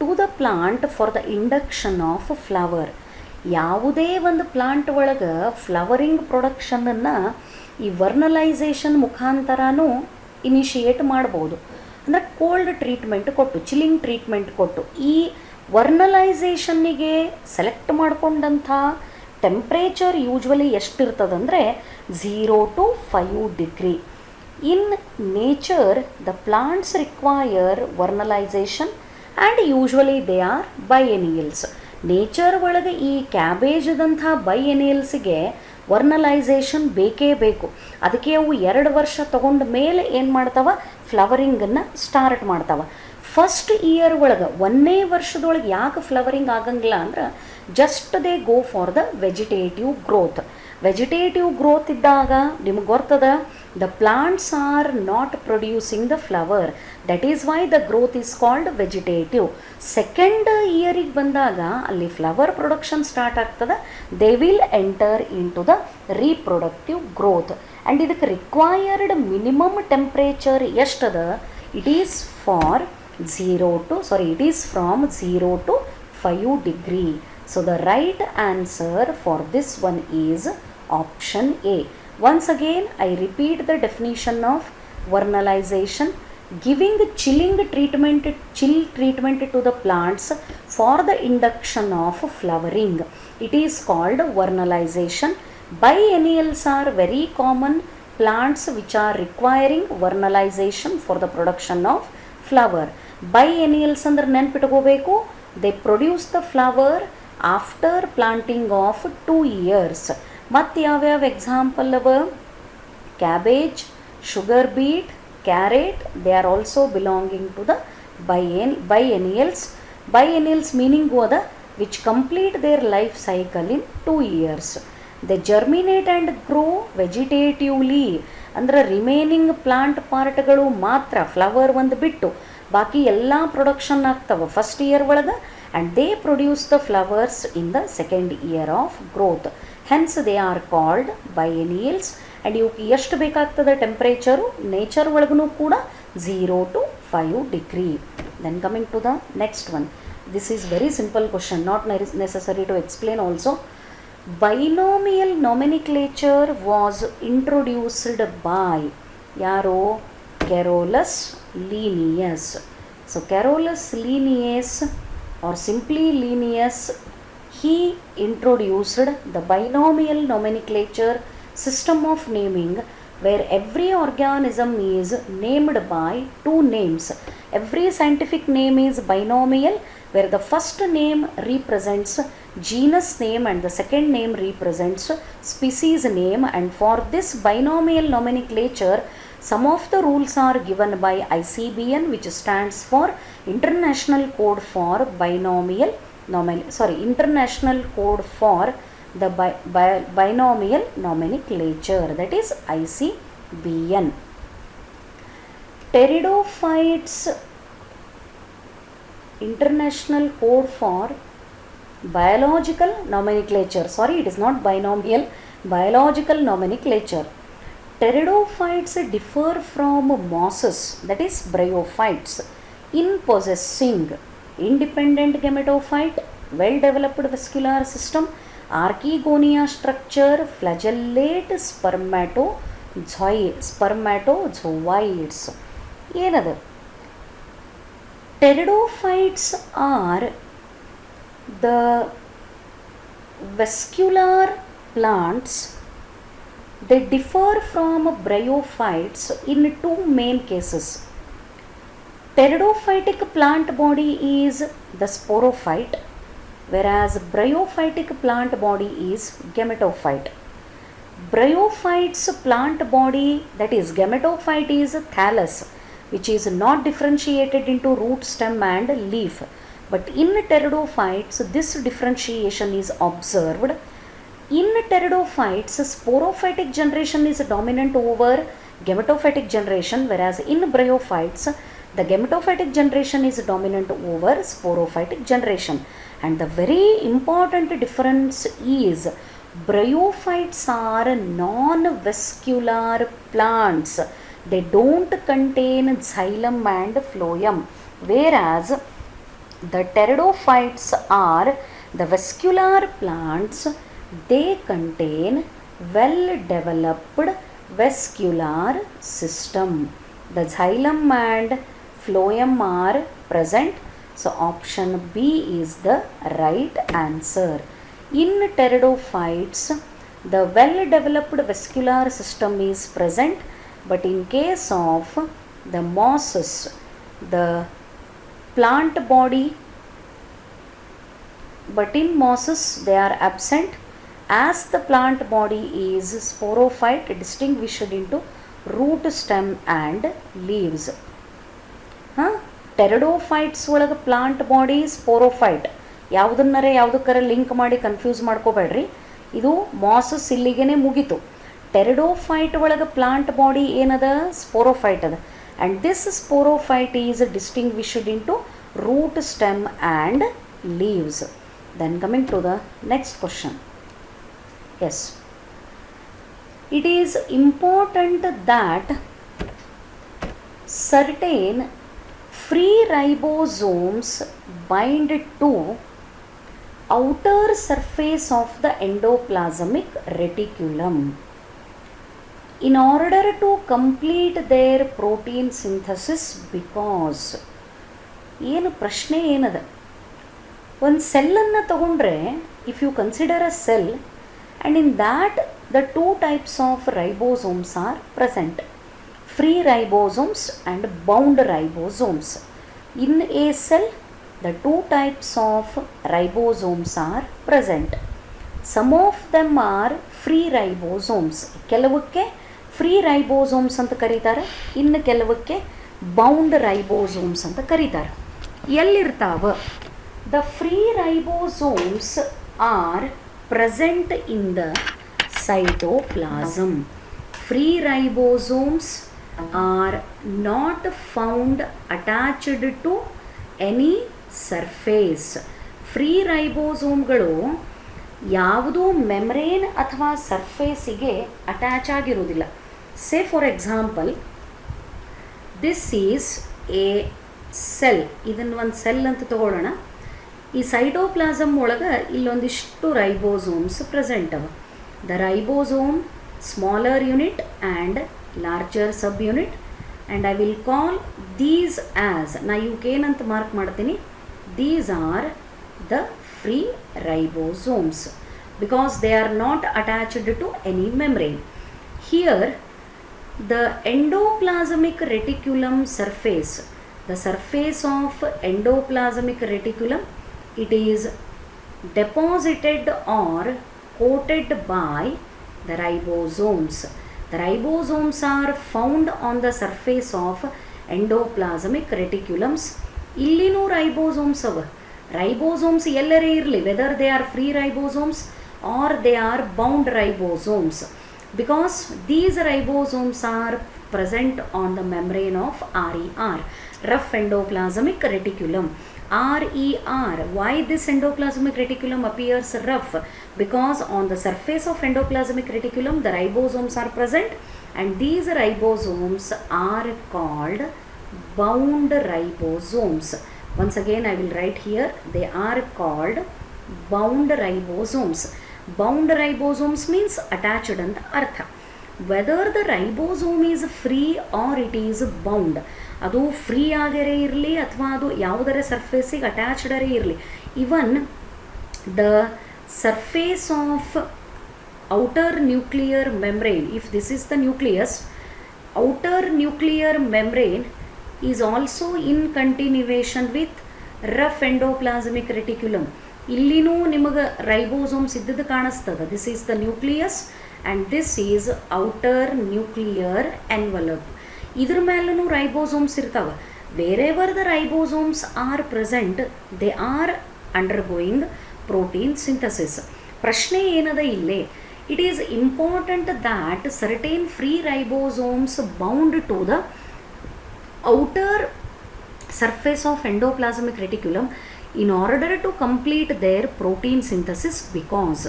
to the plant for the induction of flower. ಯಾವುದೇ ಒಂದು ಪ್ಲಾಂಟ್ ಒಳಗೆ ಫ್ಲವರಿಂಗ್ ಪ್ರೊಡಕ್ಷನನ್ನು ಈ ವರ್ನಲೈಸೇಷನ್ ಮುಖಾಂತರನೂ ಇನಿಷಿಯೇಟ್ ಮಾಡ್ಬೋದು. ಅಂದರೆ ಕೋಲ್ಡ್ ಟ್ರೀಟ್ಮೆಂಟ್ ಕೊಟ್ಟು, ಚಿಲ್ಲಿಂಗ್ ಟ್ರೀಟ್ಮೆಂಟ್ ಕೊಟ್ಟು. ಈ ವರ್ನಲೈಸೇಷನ್ನಿಗೆ ಸೆಲೆಕ್ಟ್ ಮಾಡಿಕೊಂಡಂಥ ಟೆಂಪ್ರೇಚರ್ ಯೂಶ್ವಲಿ ಎಷ್ಟಿರ್ತದಂದರೆ 0 to 5 degree. In nature the plants require vernalisation and usually they are biennials. Nature ಒಳಗೆ ಈ ಕ್ಯಾಬೇಜದಂಥ ಬೈಎನಿಯಲ್ಸಿಗೆ ವರ್ನಲೈಸೇಷನ್ ಬೇಕೇ ಬೇಕು. ಅದಕ್ಕೆ ಅವು 2 ವರ್ಷ ತಗೊಂಡ ಮೇಲೆ ಏನು ಮಾಡ್ತಾವ? ಫ್ಲವರಿಂಗನ್ನು ಸ್ಟಾರ್ಟ್ ಮಾಡ್ತಾವ. ಫಸ್ಟ್ ಇಯರ್ ಒಳಗೆ, 1ನೇ ವರ್ಷದೊಳಗೆ ಯಾಕೆ ಫ್ಲವರಿಂಗ್ ಆಗಂಗಿಲ್ಲ ಅಂದ್ರೆ just they go for the vegetative growth. Vegetative growth ಇದ್ದಾಗ ನಿಮಗೆ ಗೊತ್ತದ the plants are not producing the flower, that is why the growth is called vegetative. Second ಇಯರಿಗೆ ಬಂದಾಗ ಅಲ್ಲಿ ಫ್ಲವರ್ ಪ್ರೊಡಕ್ಷನ್ ಸ್ಟಾರ್ಟ್ ಆಗ್ತದೆ. They will enter into the reproductive growth. And ಇದಕ್ಕೆ required minimum temperature ಎಷ್ಟದ? It is from 0 to 5 degree. So the right answer for this one is option A. Once again I repeat the definition of vernalization: giving chill treatment to the plants for the induction of flowering. It is called vernalization. Biennials are very common plants which are requiring vernalization for the production of flower. Biennials ಅಂದ್ರೆ ನೆನ್ಪಿಟ್ಕೋಬೇಕು, they produce the flower after planting of 2 years. ಮತ್ತು ಯಾವ್ಯಾವ example ಅವ? Cabbage, sugar beet, carrot, they are also belonging to the biennials. Biennials meaning ಅದ which complete their life cycle in 2 years. They germinate and grow vegetatively. ಅಂದ್ರೆ remaining plant ಪಾರ್ಟ್ಗಳು ಮಾತ್ರ flower ಒಂದು ಬಿಟ್ಟು ಬಾಕಿ ಎಲ್ಲ ಪ್ರೊಡಕ್ಷನ್ ಆಗ್ತವೆ ಫಸ್ಟ್ ಇಯರ್ ಒಳಗೆ and they produce the flowers in the second year of growth. Hence they are called biennials. And ಇವಕ್ಕೆ ಎಷ್ಟು ಬೇಕಾಗ್ತದೆ ಟೆಂಪ್ರೇಚರು ನೇಚರ್ ಒಳಗೂ ಕೂಡ 0 to 5 degree. Then coming to the next one. This is very simple question, not necessary to explain also. Binomial nomenclature was introduced by yaro Carolus Linnaeus. So Carolus Linnaeus or simply Linnaeus, he introduced the binomial nomenclature system of naming where every organism is named by two names. Every scientific name is binomial, where the first name represents genus name and the second name represents species name. And for this binomial nomenclature, some of the rules are given by ICBN, which stands for International Code for Binomial International Code for the binomial nomenclature, that is ICBN. Pteridophytes International Code for Biological Nomenclature, sorry, it is not binomial, biological nomenclature. Pteridophytes differ from mosses, that is bryophytes, in possessing independent gametophyte, well developed vascular system, archegonia structure, flagellate spermatozoids. ಏನದು? Pteridophytes are the vascular plants. They differ from bryophytes in two main cases. Pteridophytic plant body is the sporophyte, whereas bryophytic plant body is gametophyte. Bryophytes plant body, that is gametophyte, is thallus, which is not differentiated into root, stem and leaf. But in pteridophytes, this differentiation is observed. In pteridophytes, sporophytic generation is dominant over gametophytic generation, whereas in bryophytes, the gametophytic generation is dominant over sporophytic generation. And the very important difference is bryophytes are non-vascular plants. They don't contain xylem and phloem, whereas the pteridophytes are the vascular plants. They contain well developed vascular system. The xylem and phloem are present. So option B is the right answer. In pteridophytes, the well developed vascular system is present, but in case of the mosses, the plant body, but in mosses they are absent, as the plant body is sporophyte distinguished into root, stem and leaves. Pteridophytes ಒಳಗೆ plant body sporophyte, ಯಾವುದಕ್ಕರ link ಮಾಡಿ confuse ಮಾಡ್ಕೋಬೇಡ್ರಿ. ಇದು masses ಇಲ್ಲಿಗೆ ಮುಗೀತು. Pteridophyte ಒಳಗೆ plant body ಏನದ? Sporophyte ಅದ. And this sporophyte is distinguished into root, stem and leaves. Then coming to the next question. Yes, it is important that certain free ribosomes bind to outer surface of the endoplasmic reticulum in order to complete their protein synthesis, because ಏನು ಪ್ರಶ್ನೆ ಏನದ? ಒಂದು ಸೆಲ್ಲನ್ನು ತಗೊಂಡ್ರೆ, if you consider a cell and in that the two types of ribosomes are present, free ribosomes and bound ribosomes. In a cell the two types of ribosomes are present. Some of them are free ribosomes. ಕೆಲವಕ್ಕೆ free ribosomes ಅಂತ ಕರೀತಾರೆ, ಇನ್ನು ಕೆಲವಕ್ಕೆ bound ribosomes ಅಂತ ಕರೀತಾರೆ. ಎಲ್ಲಿರ್ತಾವ? The free ribosomes are present in the cytoplasm. free ribosomes are not found attached to any surface. Free ರೈಬೋಸೋಮ್ಗಳು ಯಾವುದೂ ಮೆಮ್ರೇನ್ ಅಥವಾ ಸರ್ಫೇಸಿಗೆ ಅಟ್ಯಾಚ್ ಆಗಿರೋದಿಲ್ಲ. Say for example, this is a cell. ಇದನ್ನು ಒಂದು ಸೆಲ್ ಅಂತ ತಗೊಳ್ಳೋಣ. ಈ ಸೈಟೋಪ್ಲಾಸಮ್ ಒಳಗೆ ಇಲ್ಲೊಂದಿಷ್ಟು ರೈಬೋಸೋಮ್ಸ್ ಪ್ರೆಸೆಂಟ್ ಅವ. The ribosome smaller unit and larger subunit, and I will call these as, ನಾ ಇವಕ್ಕೇನಂತ ಮಾರ್ಕ್ ಮಾಡ್ತೀನಿ, these are the free ribosomes because they are not attached to any membrane. Here the endoplasmic reticulum surface, the surface of endoplasmic reticulum, it is deposited or coated by the ribosomes. The ribosomes are found on the surface of endoplasmic reticulums. ಇಲ್ಲಿನೂ ribosomes ಅವ. Ribosomes ಎಲ್ಲರೇ ಇರಲಿ, whether they are free ribosomes or they are bound ribosomes, because these ribosomes are present on the membrane of RER, rough endoplasmic reticulum. RER, why this endoplasmic reticulum appears rough? Because on the surface of endoplasmic reticulum the ribosomes are present, and these ribosomes are called bound ribosomes. Once again I will write here, they are called bound ribosomes. Bound ribosomes means attached anta artha. Whether the ribosome is free or it is bound, ಅದು free ಆಗರೇ ಇರಲಿ ಅಥವಾ ಅದು ಯಾವುದರ ಸರ್ಫೇಸಿಗೆ ಅಟ್ಯಾಚ್ಡರೇ ಇರಲಿ, even the surface of outer nuclear membrane, if this is the nucleus, outer nuclear membrane is also in continuation with rough endoplasmic reticulum. ಇಲ್ಲಿನೂ ನಿಮಗೆ ribosomes ಇದ್ದದ್ದು ಕಾಣಿಸ್ತದೆ. This is the nucleus and this is outer nuclear envelope. ಇದ್ರ ಮೇಲೂ ribosomes ಇರ್ತಾವೆ. Wherever the ribosomes are present, they are undergoing protein synthesis. ಪ್ರಶ್ನೆ ಏನದ ಇಲ್ಲೇ, it is important that certain free ribosomes bound to the outer surface of endoplasmic reticulum in order to complete their protein synthesis, because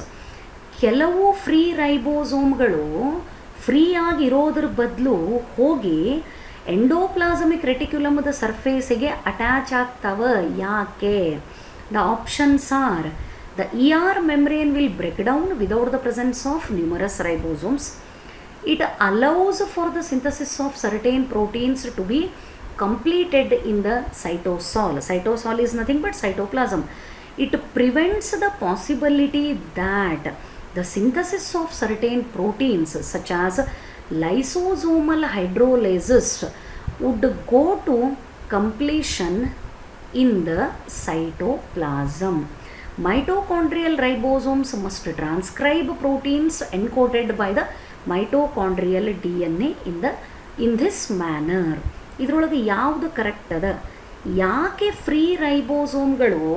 ಕೆಲವು free ರೈಬೋಸೋಮ್ಗಳು free ಆಗಿರೋದ್ರ ಬದಲು ಹೋಗಿ ಎಂಡೋಪ್ಲಾಸಮಿಕ್ ರೆಟಿಕ್ಯುಲಮ್ದ ಸರ್ಫೇಸಿಗೆ attach ಆಗ್ತಾವೆ. ಯಾಕೆ? The options are, the ER membrane will break down without the presence of numerous ribosomes. It allows for the synthesis of certain proteins to be completed in the cytosol. Cytosol is nothing but cytoplasm. It prevents the possibility that the synthesis of certain proteins such as lysosomal hydrolases would go to completion in the cytoplasm. Mitochondrial ribosomes must transcribe proteins encoded by the mitochondrial DNA in this manner. ಇದರೊಳಗೆ ಯಾವುದು correct ಅದ? ಯಾಕೆ free ರೈಬೋಸೋಮ್ಗಳು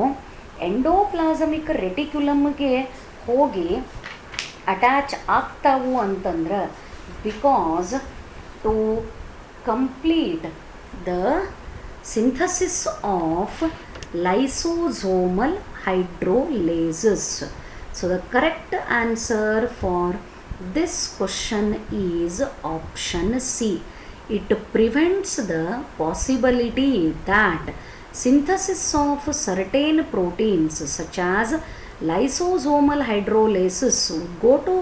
ಎಂಡೋಪ್ಲಾಸಮಿಕ್ ರೆಟಿಕ್ಯುಲಮ್ಗೆ ಹೋಗಿ attach ಆಗ್ತಾವು ಅಂತಂದ್ರೆ, because to complete the synthesis of lysosomal hydrolases. So the correct answer for this question is option C. It prevents the possibility that synthesis of certain proteins such as lysosomal hydrolases would go to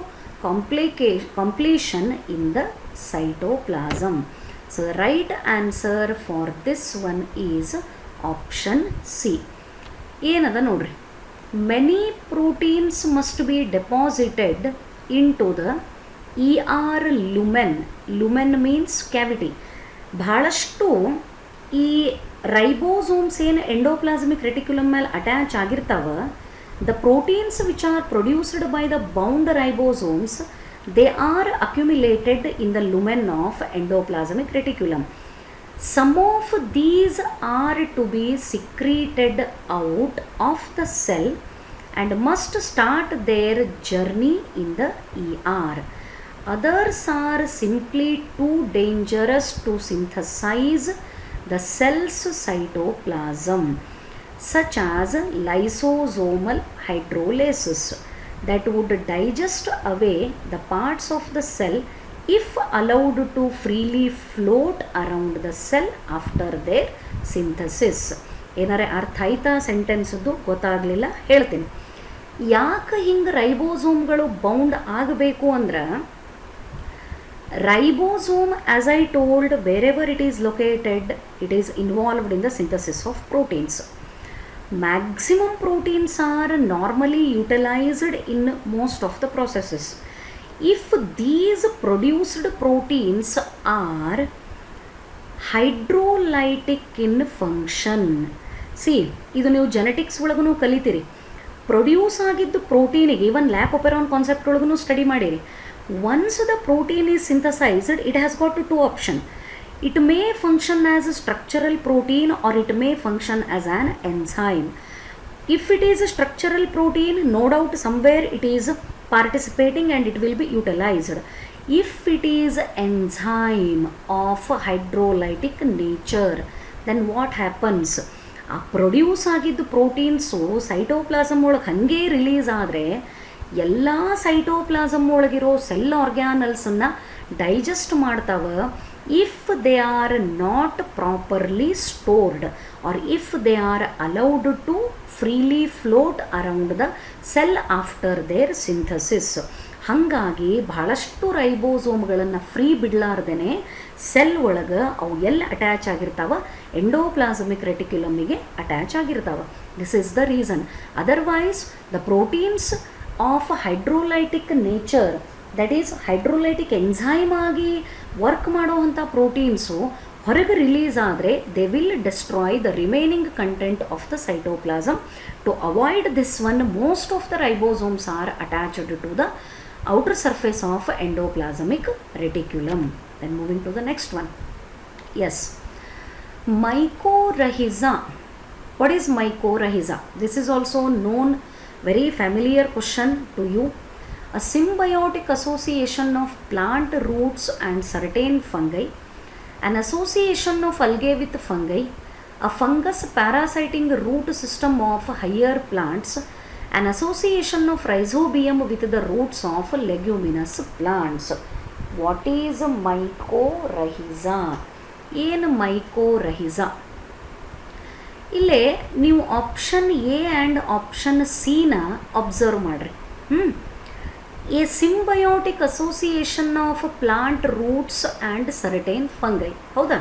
completion in the cytoplasm. So the right answer for this one is option C. ಏನದ ನೋಡ್ರಿ, many proteins must be deposited into the ER lumen. Lumen means cavity. ಬಹಳಷ್ಟು ಈ ribosomes ಏನು endoplasmic reticulum ಮೇಲೆ attach ಆಗಿರ್ತಾವ, the proteins which are produced by the bound ribosomes, they are accumulated in the lumen of endoplasmic reticulum. Some of these are to be secreted out of the cell and must start their journey in the ER. Others are simply too dangerous to synthesize the cell's cytoplasm, such as lysosomal hydrolysis that would digest away the parts of the cell if allowed to freely float around the cell after their synthesis. ಏನಾರೆ ಅರ್ಥ ಆಯ್ತಾ ಸೆಂಟೆನ್ಸ್ದು? ಗೊತ್ತಾಗಲಿಲ್ಲ, ಹೇಳ್ತೀನಿ. ಯಾಕೆ ಹಿಂಗೆ ರೈಬೋಸೋಮ್ಗಳು bound ಆಗಬೇಕು ಅಂದ್ರೆ, ribosome, as I told, wherever it is located, it is involved in the synthesis of proteins. Maximum proteins are normally utilized in most of the processes. If these produced proteins are hydrolytic in function, see, ಇದು ನೀವು genetics ಒಳಗೂ ಕಲಿತೀರಿ. Produce ಆಗಿದ್ದು ಪ್ರೋಟೀನಿಗೆ even ಲ್ಯಾಕೋಪೆರಾನ್ concept ಒಳಗೂ study ಮಾಡಿರಿ. Once the protein is synthesized, it has got two options. It may function as a structural protein or it may function as an enzyme. If it is a structural protein, no doubt somewhere it is participating and it will be utilized. If it is enzyme of hydrolytic nature, then what happens? ಆ produce ಆಗಿದ್ದು proteins cytoplasm ಒಳಗೆ ಹಾಗೆ release ಆದರೆ ಎಲ್ಲ cytoplasm ಒಳಗಿರೋ cell ಆರ್ಗ್ಯಾನಲ್ಸನ್ನು digest ಮಾಡ್ತಾವೆ. If they are not properly stored or if they are allowed to freely float around the cell after their synthesis. ಹಾಗಾಗಿ ಬಹಳಷ್ಟು ರೈಬೋಸೋಮ್ಗಳನ್ನು ಫ್ರೀ ಬಿಡಲಾರ್ದೇ ಸೆಲ್ ಒಳಗೆ ಅವು ಎಲ್ಲಿ ಅಟ್ಯಾಚ್ ಆಗಿರ್ತಾವೆ? ಎಂಡೋಪ್ಲಾಸಮಿಕ್ ರೆಟಿಕ್ಯುಲಮಿಗೆ ಅಟ್ಯಾಚ್ ಆಗಿರ್ತಾವೆ. This is the reason. Otherwise the proteins of hydrolytic nature, that is hydrolytic enzyme ಆಗಿ ವರ್ಕ್ ಮಾಡುವಂಥ ಪ್ರೋಟೀನ್ಸು ಹೊರಗೆ ರಿಲೀಸ್ ಆದರೆ they will destroy the remaining content of the cytoplasm. To avoid this one, most of the ribosomes are attached to the outer surface of endoplasmic reticulum. Then moving to the next one. Yes, mycorrhiza. What is mycorrhiza? This is also known, very familiar question to you. A symbiotic association of plant roots and certain fungi, an association of algae with fungi, a fungus parasiting root system of higher plants, an association of rhizobium with the roots of leguminous plants. What is mycorrhiza? ಏನು mycorrhiza? ಇಲ್ಲೇ ನೀವು option A and option ಸಿನ observe ಮಾಡಿರಿ. A symbiotic association of plant roots and certain fungi, ಹೌದಾ?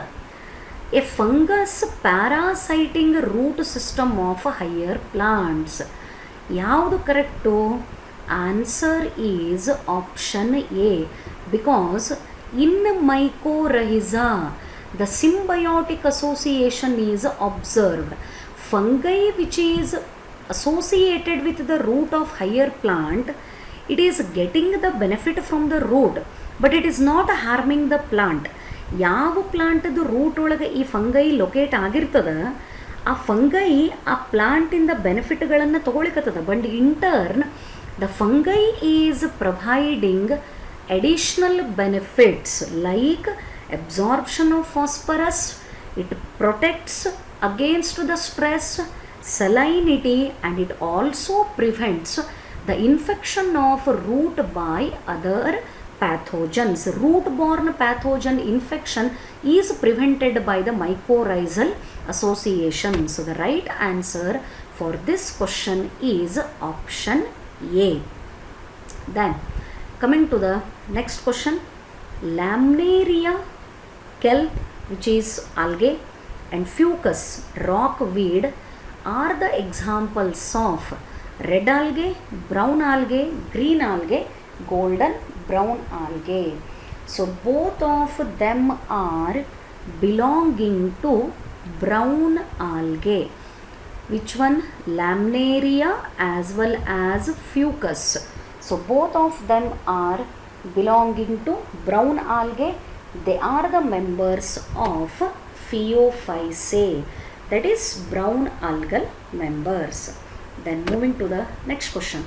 A fungus parasitising root system of higher plants. ಯಾವುದು correct? Answer is option A. Because in mycorrhiza the symbiotic association is observed. Fungi which is associated with the root of higher plant, it is getting the benefit from the root, but it is not harming the plant. ಯಾವ ಪ್ಲಾಂಟದು root ಒಳಗೆ ಈ fungi locate ಆಗಿರ್ತದೆ, ಆ fungi ಆ ಪ್ಲಾಂಟಿಂದ ಬೆನಿಫಿಟ್ಗಳನ್ನು ತೊಗೊಳಿಕತ್ತದ. But in turn the fungi is providing additional benefits like absorption of phosphorus, it protects against the stress, salinity, and it also prevents the infection of root by other pathogens. Root-borne pathogen infection is prevented by the mycorrhizal association. So the right answer for this question is option A. Then coming to the next question, Laminaria, kelp, which is algae, and fucus, rockweed, are the examples of red algae, brown algae, green algae, golden brown algae. So both of them are belonging to brown algae. Which one? Laminaria as well as fucus. So both of them are belonging to brown algae. They are the members of Phaeophysae, that is brown algal members. Then moving to the next question.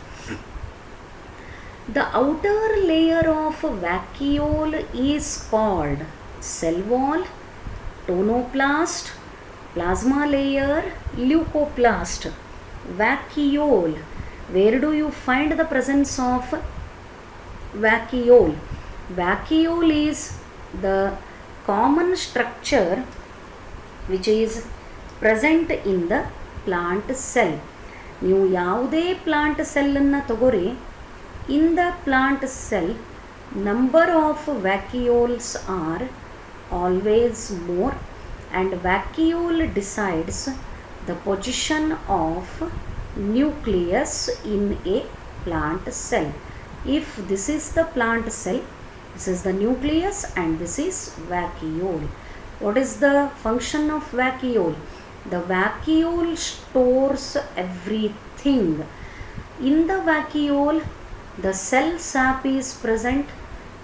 The outer layer of vacuole is called cell wall, tonoplast, plasma layer, leucoplast. Vacuole. Where do you find the presence of vacuole? Vacuole is the common structure which is present in the plant cell. ನೀವು ಯಾವುದೇ plant ಸೆಲ್ಲನ್ನು ತಗೋರಿ, in the plant cell number of vacuoles are always more, and vacuole decides the position of nucleus in a plant cell. If this is the plant cell, this is the nucleus and this is vacuole. What is the function of vacuole? The vacuole stores everything. In the vacuole, the cell sap is present.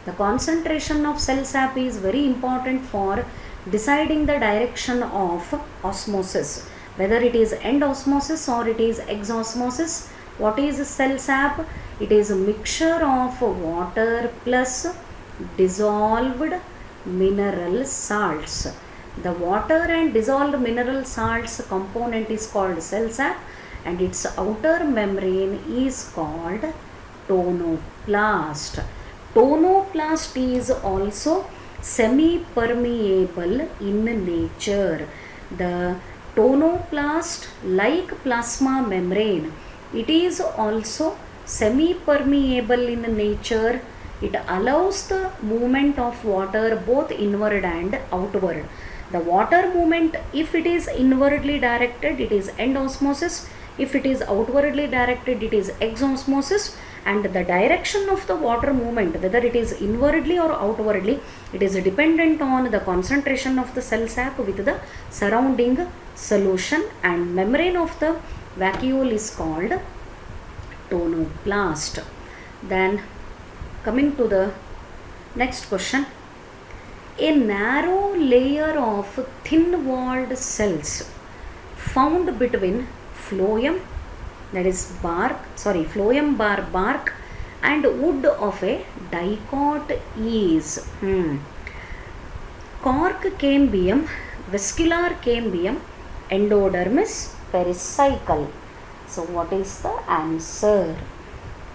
The concentration of cell sap is very important for deciding the direction of osmosis, whether it is end osmosis or it is exosmosis. What is cell sap? It is a mixture of water plus dissolved mineral salts. The water and dissolved mineral salts component is called cell sap, and its outer membrane is called tonoplast. Tonoplast is also semi-permeable in nature. The tonoplast, like plasma membrane, it is also semi-permeable in nature. It allows the movement of water both inward and outward. The water movement, if it is inwardly directed, it is end osmosis. If it is outwardly directed, it is exosmosis. And the direction of the water movement, whether it is inwardly or outwardly, it is dependent on the concentration of the cell sap with the surrounding solution, and membrane of the vacuole is called tonoplast. Then coming to the next question, a narrow layer of thin walled cells found between phloem, that is phloem bark, and wood of a dicot is cork cambium, vascular cambium, endodermis, pericycle. So what is the answer?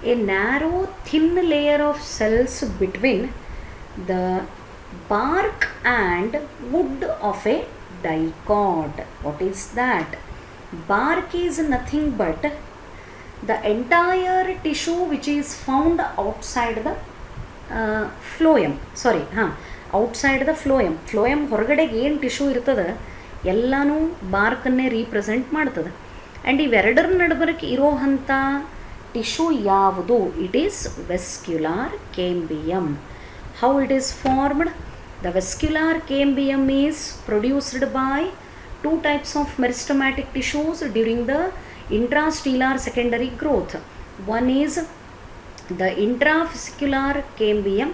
A narrow thin layer of cells between the bark and wood of a dicot. What is that? Bark is nothing but the entire tissue which is found outside the phloem. Outside the phloem. Phloem ಹೊರಗಡೆಗೆ ಏನು tissue ಇರ್ತದೆ ಎಲ್ಲನೂ ಬಾರ್ಕನ್ನೇ represent ಮಾಡ್ತದೆ. And ಇವೆರಡರ ನಡುಬರಕ್ಕೆ ಇರೋ ಅಂಥ tissue ಯಾವುದು? It is vascular cambium. How it is formed? The vascular cambium is produced by two types of meristematic tissues during the intrastellar secondary growth. One is the intravascular cambium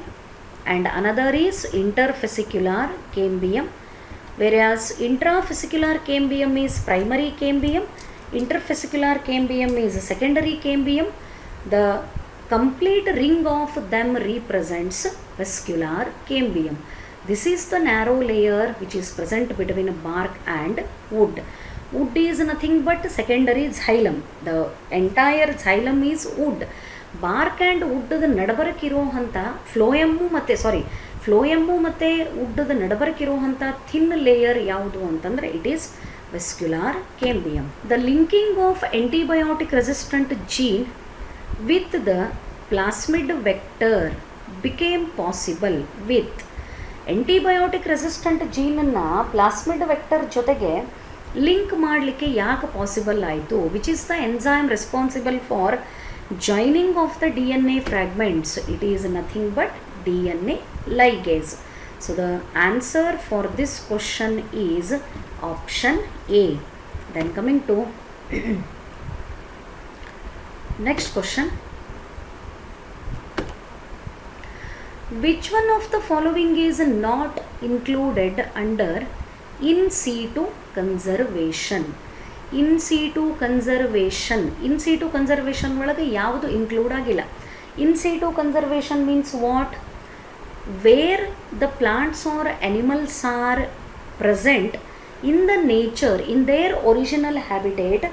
and another is intervascular cambium. Whereas intravascular cambium is primary cambium, intervascular cambium is secondary cambium. The complete ring of them represents vascular cambium. This is the narrow layer which is present between bark and wood. Wood is nothing but secondary xylem. The entire xylem is wood. Bark and wood ನಡಬರಕ್ಕಿರೋ ಅಂಥ ಫ್ಲೋಯಮ್ಮು ಮತ್ತು ವುಡ್ಡದ ನಡಬರಕ್ಕಿರೋ ಅಂಥ thin layer ಯಾವುದು ಅಂತಂದರೆ it is vascular cambium. The linking of antibiotic resistant gene with the plasmid vector became possible with antibiotic resistant ಜೀನನ್ನು plasmid vector ಜೊತೆಗೆ link ಮಾಡಲಿಕ್ಕೆ ಯಾಕೆ possible ಆಯಿತು? Which is the enzyme responsible for joining of the DNA fragments? It is nothing but DNA ligase. So the answer for this question is option A. Then coming to next question, which one of the following is not included under in situ conservation? In situ conservation ಒಳಗೆ ಯಾವುದು include ಆಗಿಲ್ಲ. In situ conservation means what? Where the plants or animals are present in the nature, in their original habitat,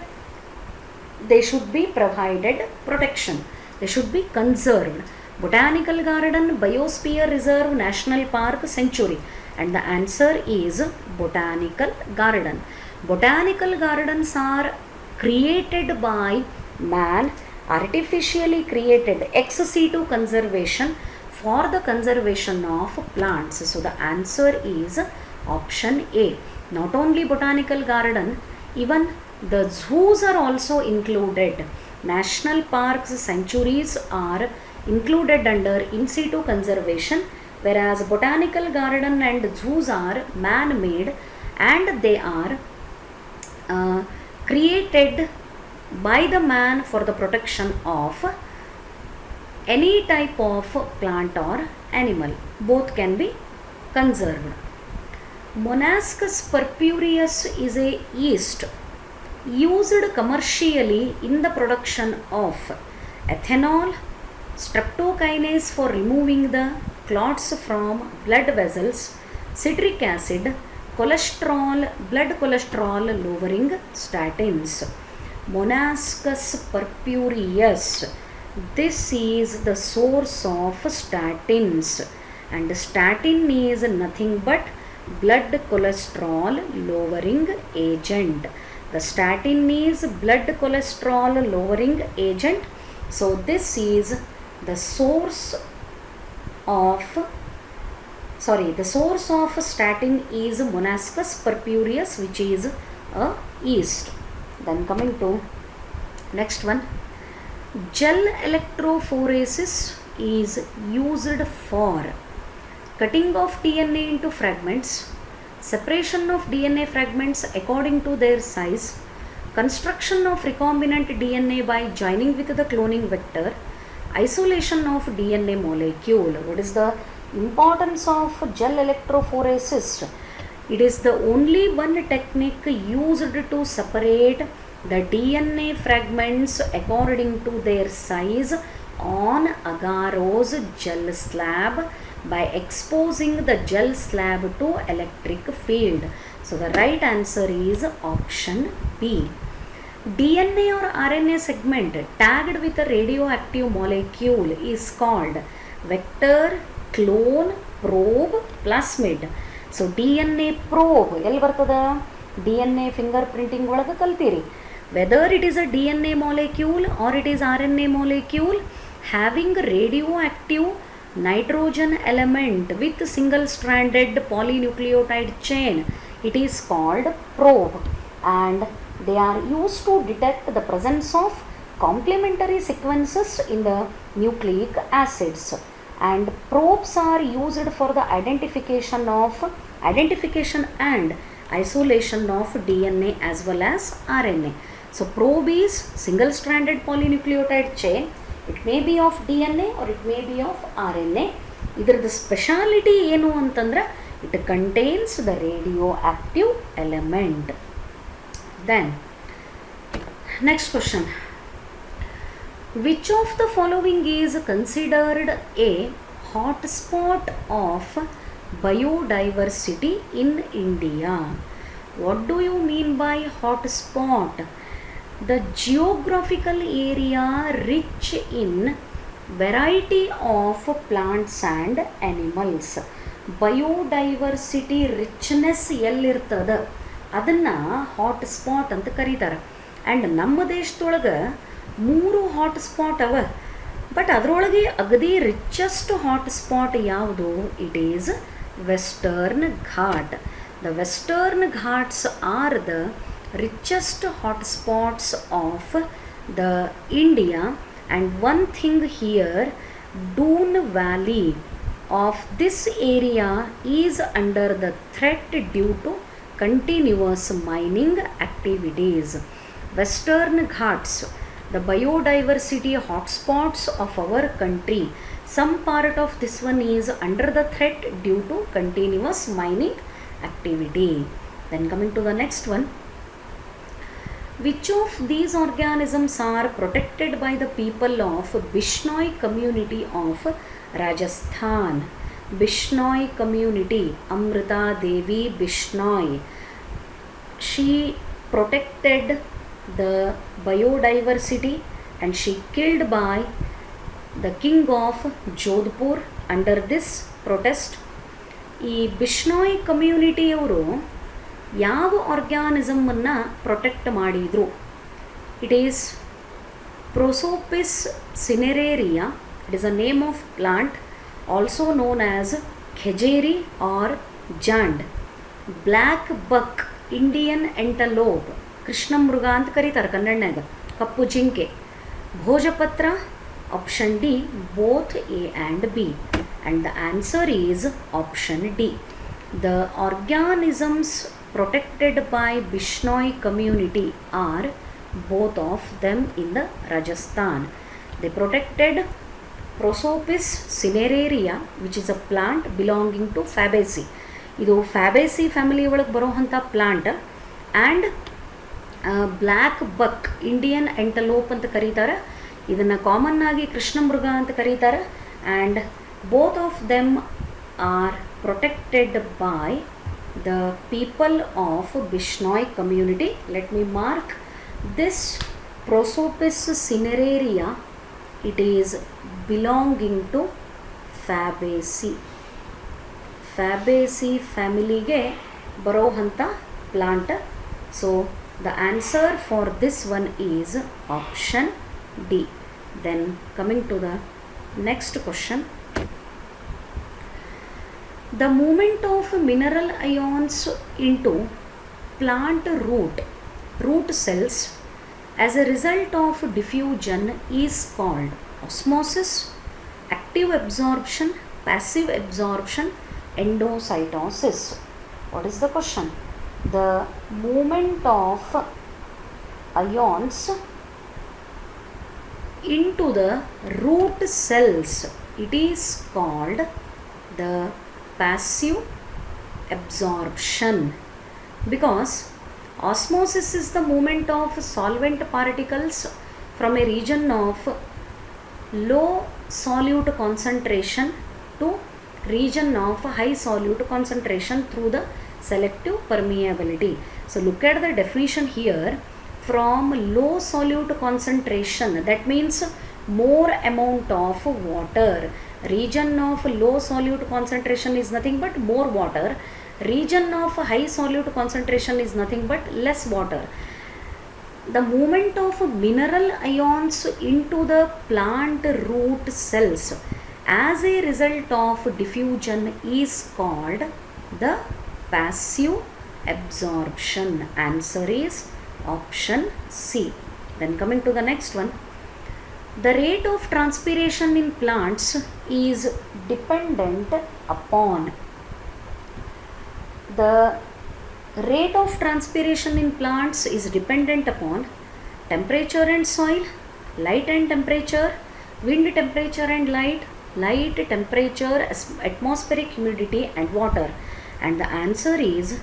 they should be provided protection. They should be conserved. Botanical garden, biosphere reserve, national park, sanctuary. And the answer is botanical garden. Botanical gardens are created by man, artificially created ex situ conservation for the conservation of plants. So the answer is option A. Not only botanical garden, even the zoos are also included. National parks, sanctuaries are included under in situ conservation, whereas botanical garden and zoos are man-made and they are created by the man for the protection of any type of plant or animal. Both can be conserved. Monascus purpureus is a yeast used commercially in the production of ethanol, streptokinase for removing the clots from blood vessels, citric acid, cholesterol, blood cholesterol lowering statins. Monascus purpureus, this is the source of statins, and statin is nothing but blood cholesterol lowering agent. The statin is blood cholesterol lowering agent. So this is the source of statin is Monascus purpureus, which is a yeast. Then coming to next one, gel electrophoresis is used for cutting of DNA into fragments, separation of DNA fragments according to their size, construction of recombinant DNA by joining with the cloning vector, isolation of DNA molecule. What is the importance of gel electrophoresis? It is the only one technique used to separate the DNA fragments according to their size on agarose gel slab by exposing the gel slab to electric field. So the right answer is option B. DNA or RNA segment tagged with a radioactive molecule is called vector, clone, probe, plasmid. So DNA probe, DNA fingerprinting ಒಳಗೆ ಕಲ್ತೀರಿ. Whether it is a DNA molecule or it is RNA molecule having radioactive nitrogen element with single stranded polynucleotide chain, it is called probe, and they are used to detect the presence of complementary sequences in the nucleic acids, and probes are used for the identification and isolation of DNA as well as RNA. So probe is single stranded polynucleotide chain. It may be of DNA or it may be of RNA. ಇದರದ್ದು speciality ಏನು ಅಂತಂದ್ರೆ it contains the radioactive element. Then next question, which of the following is considered a hotspot of biodiversity in India? What do you mean by hotspot? The geographical area rich in variety of plants and animals. Biodiversity richness ಎಲ್ಲಿರ್ತದ ಅದನ್ನು hot spot ಅಂತ ಕರೀತಾರೆ. And ನಮ್ಮ ದೇಶದೊಳಗೆ 3 hot spot ಅವ, but ಅದರೊಳಗೆ ಅಗದಿ richest hot spot ಯಾವುದು? It is western ghat. The western Ghats are the richest hotspots of the India. And one thing here, Doon Valley of this area is under the threat due to continuous mining activities. Western Ghats, the biodiversity hotspots of our country, some part of this one is under the threat due to continuous mining activity. Then coming to the next one, Which of these organisms are protected by the people of Bishnoi community of Rajasthan? Bishnoi community, Amrita Devi Bishnoi. She protected the biodiversity and she killed by the king of Jodhpur under this protest. ಈ ಬಿಷ್ಣೋಯ್ ಕಮ್ಯುನಿಟಿಯವರು ಯಾವ ಆರ್ಗ್ಯಾನಿಸಮನ್ನು protect ಮಾಡಿದರು? It is Prosopis cineraria. It is a name of plant also known as khejri or jand. Black buck, Indian antelope, ಕೃಷ್ಣ ಮೃಗ ಅಂತ ಕರೀತಾರೆ ಕನ್ನಡನಾಗ, ಕಪ್ಪು ಜಿಂಕೆ. Bhojpatra, option D, both A and B. And the answer is option D. The organisms protected by Bishnoi community are both of them in the Rajasthan. They protected Prosopis cinerea, which is a plant belonging to Fabaceae. ಇದು Fabaceae family ಒಳಗೆ ಬರೋವಂಥ plant. And black buck, Indian antelope ಅಂತ ಕರೀತಾರೆ. ಇದನ್ನು common ಆಗಿ ಕೃಷ್ಣ ಮೃಗ ಅಂತ ಕರೀತಾರೆ. And both of them are protected by the people of Bishnoi community. Let me mark this Prosopis cinerea. It is belonging to Fabaceae. Fabaceae family ge barohanta plant. So the answer for this one is option D. Then coming to the next question. The movement of mineral ions into plant root cells as a result of diffusion is called osmosis, active absorption, passive absorption, endocytosis. What is the question? The movement of ions into the root cells, it is called the passive absorption, because osmosis is the movement of solvent particles from a region of low solute concentration to region of high solute concentration through the selective permeability. So look at the definition here. From low solute concentration, that means more amount of water. Region of low solute concentration is nothing but more water. Region of high solute concentration is nothing but less water. The movement of mineral ions into the plant root cells as a result of diffusion is called the passive absorption. Answer is option C. Then coming to the next one. The rate of transpiration in plants is dependent upon. The rate of transpiration in plants is dependent upon temperature and soil, light and temperature, wind temperature and light, temperature, atmospheric humidity and water. And the answer is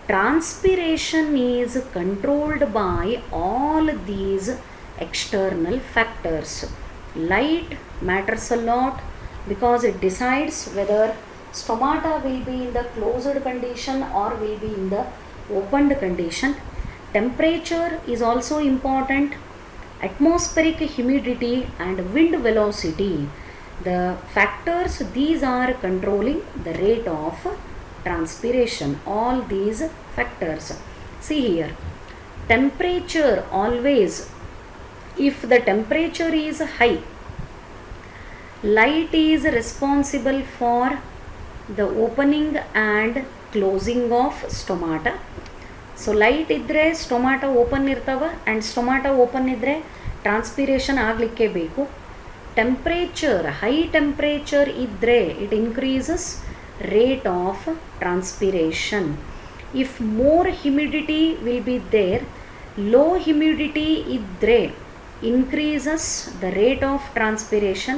transpiration is controlled by all these external factors. Light matters a lot because it decides whether stomata will be in the closed condition or will be in the opened condition. Temperature is also important. Atmospheric humidity and wind velocity. The factors, these are controlling the rate of transpiration. All these factors. See here. Temperature always, if the temperature is high, light is responsible for the opening and closing of stomata. So light idre stomata open irtava, and stomata open idre transpiration ಆಗ್ಲಿಕ್ಕೆ ಬೇಕು. Temperature, high temperature idre, it increases rate of transpiration. If more humidity will be there, low humidity idre increases the rate of transpiration,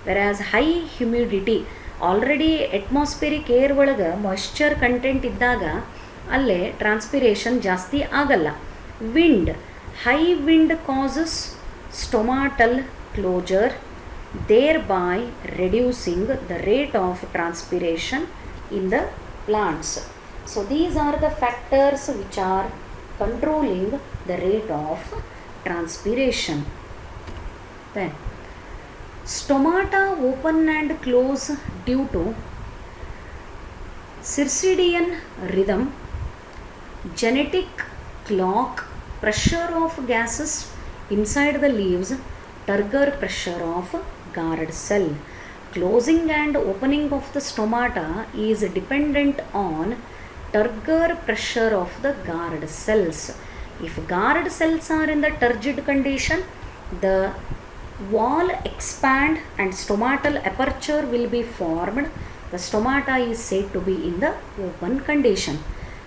whereas high humidity, already atmospheric air ಒಳಗೆ moisture content ಇದ್ದಾಗ ಅಲ್ಲೇ transpiration ಜಾಸ್ತಿ ಆಗಲ್ಲ. Wind, High wind causes stomatal closure, thereby reducing the rate of transpiration in the plants. So these are the factors which are controlling the rate of transpiration. Then stomata open and close due to circadian rhythm, genetic clock, pressure of gases inside the leaves, turgor pressure of guard cell. Closing and opening of the stomata is dependent on turgor pressure of the guard cells. If guard cells are in the turgid condition, the wall expand and stomatal aperture will be formed. The stomata is said to be in the open condition.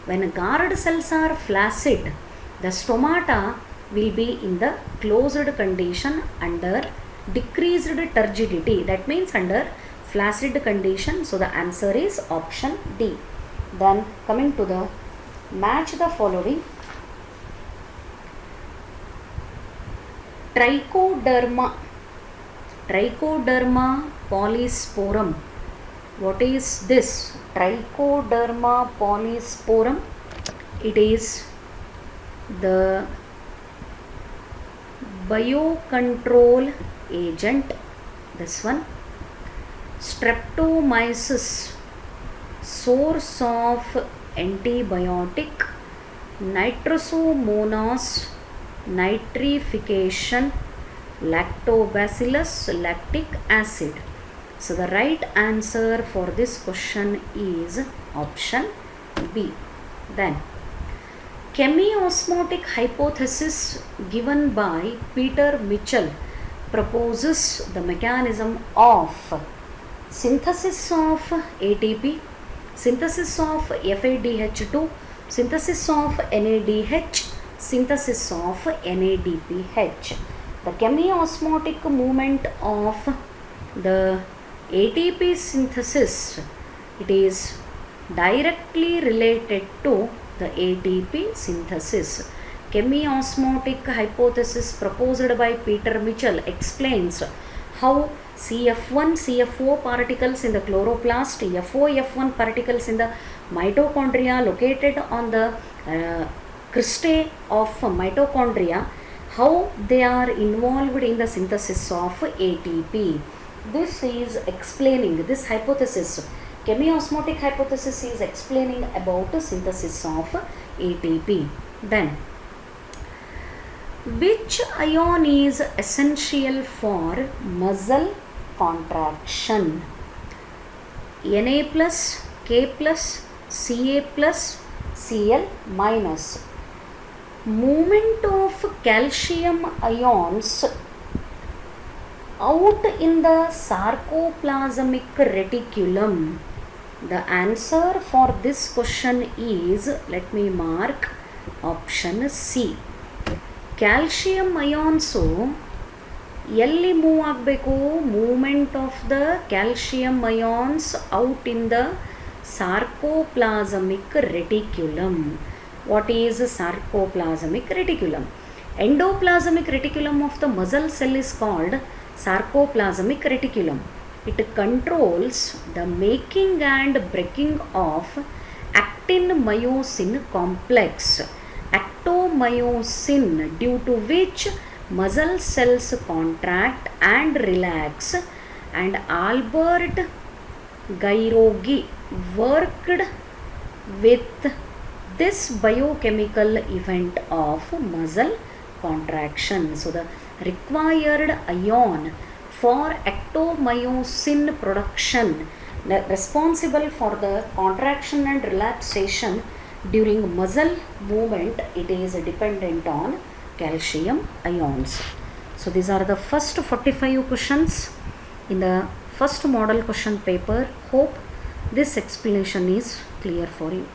When guard cells are flaccid, the stomata will be in the closed condition under decreased turgidity. That means under flaccid condition. So the answer is option D. Then coming to the match the following. Trichoderma polysporum. What is this? Trichoderma polysporum. It is the biocontrol agent. This one. Streptomyces, source of antibiotic. Nitrosomonas, nitrification. Lactobacillus, lactic acid. So the right answer for this question is option B. Then chemiosmotic hypothesis given by Peter Mitchell proposes the mechanism of synthesis of ATP, synthesis of FADH2, synthesis of NADH, synthesis of NADPH. The chemiosmotic movement of the ATP synthesis, it is directly related to the ATP synthesis. Chemiosmotic hypothesis proposed by Peter Mitchell explains how CF1, CFO particles in the chloroplast, FOF1 particles in the mitochondria located on the cristae of mitochondria, how they are involved in the synthesis of ATP. This is explaining this hypothesis. Chemiosmotic hypothesis is explaining about the synthesis of ATP. Then, which ion is essential for muscle contraction? Na plus, K plus, Ca plus, Cl minus. Movement of calcium ions out in the sarcoplasmic reticulum. The answer for this question is, let me mark option C. Calcium ions ಎಲ್ಲಿ move ಆಗಬೇಕು? Movement of the calcium ions out in the sarcoplasmic reticulum. What is sarcoplasmic reticulum? Endoplasmic reticulum of the muscle cell is called sarcoplasmic reticulum. It controls the making and breaking of actin-myosin complex, actomyosin, due to which muscle cells contract and relax, and Albert Gairogi worked with this biochemical event of muscle contraction. So the required ion for actomyosin production responsible for the contraction and relaxation during muscle movement, it is dependent on calcium ions. So these are the first 45 questions in the first model question paper. Hope this explanation is clear for you.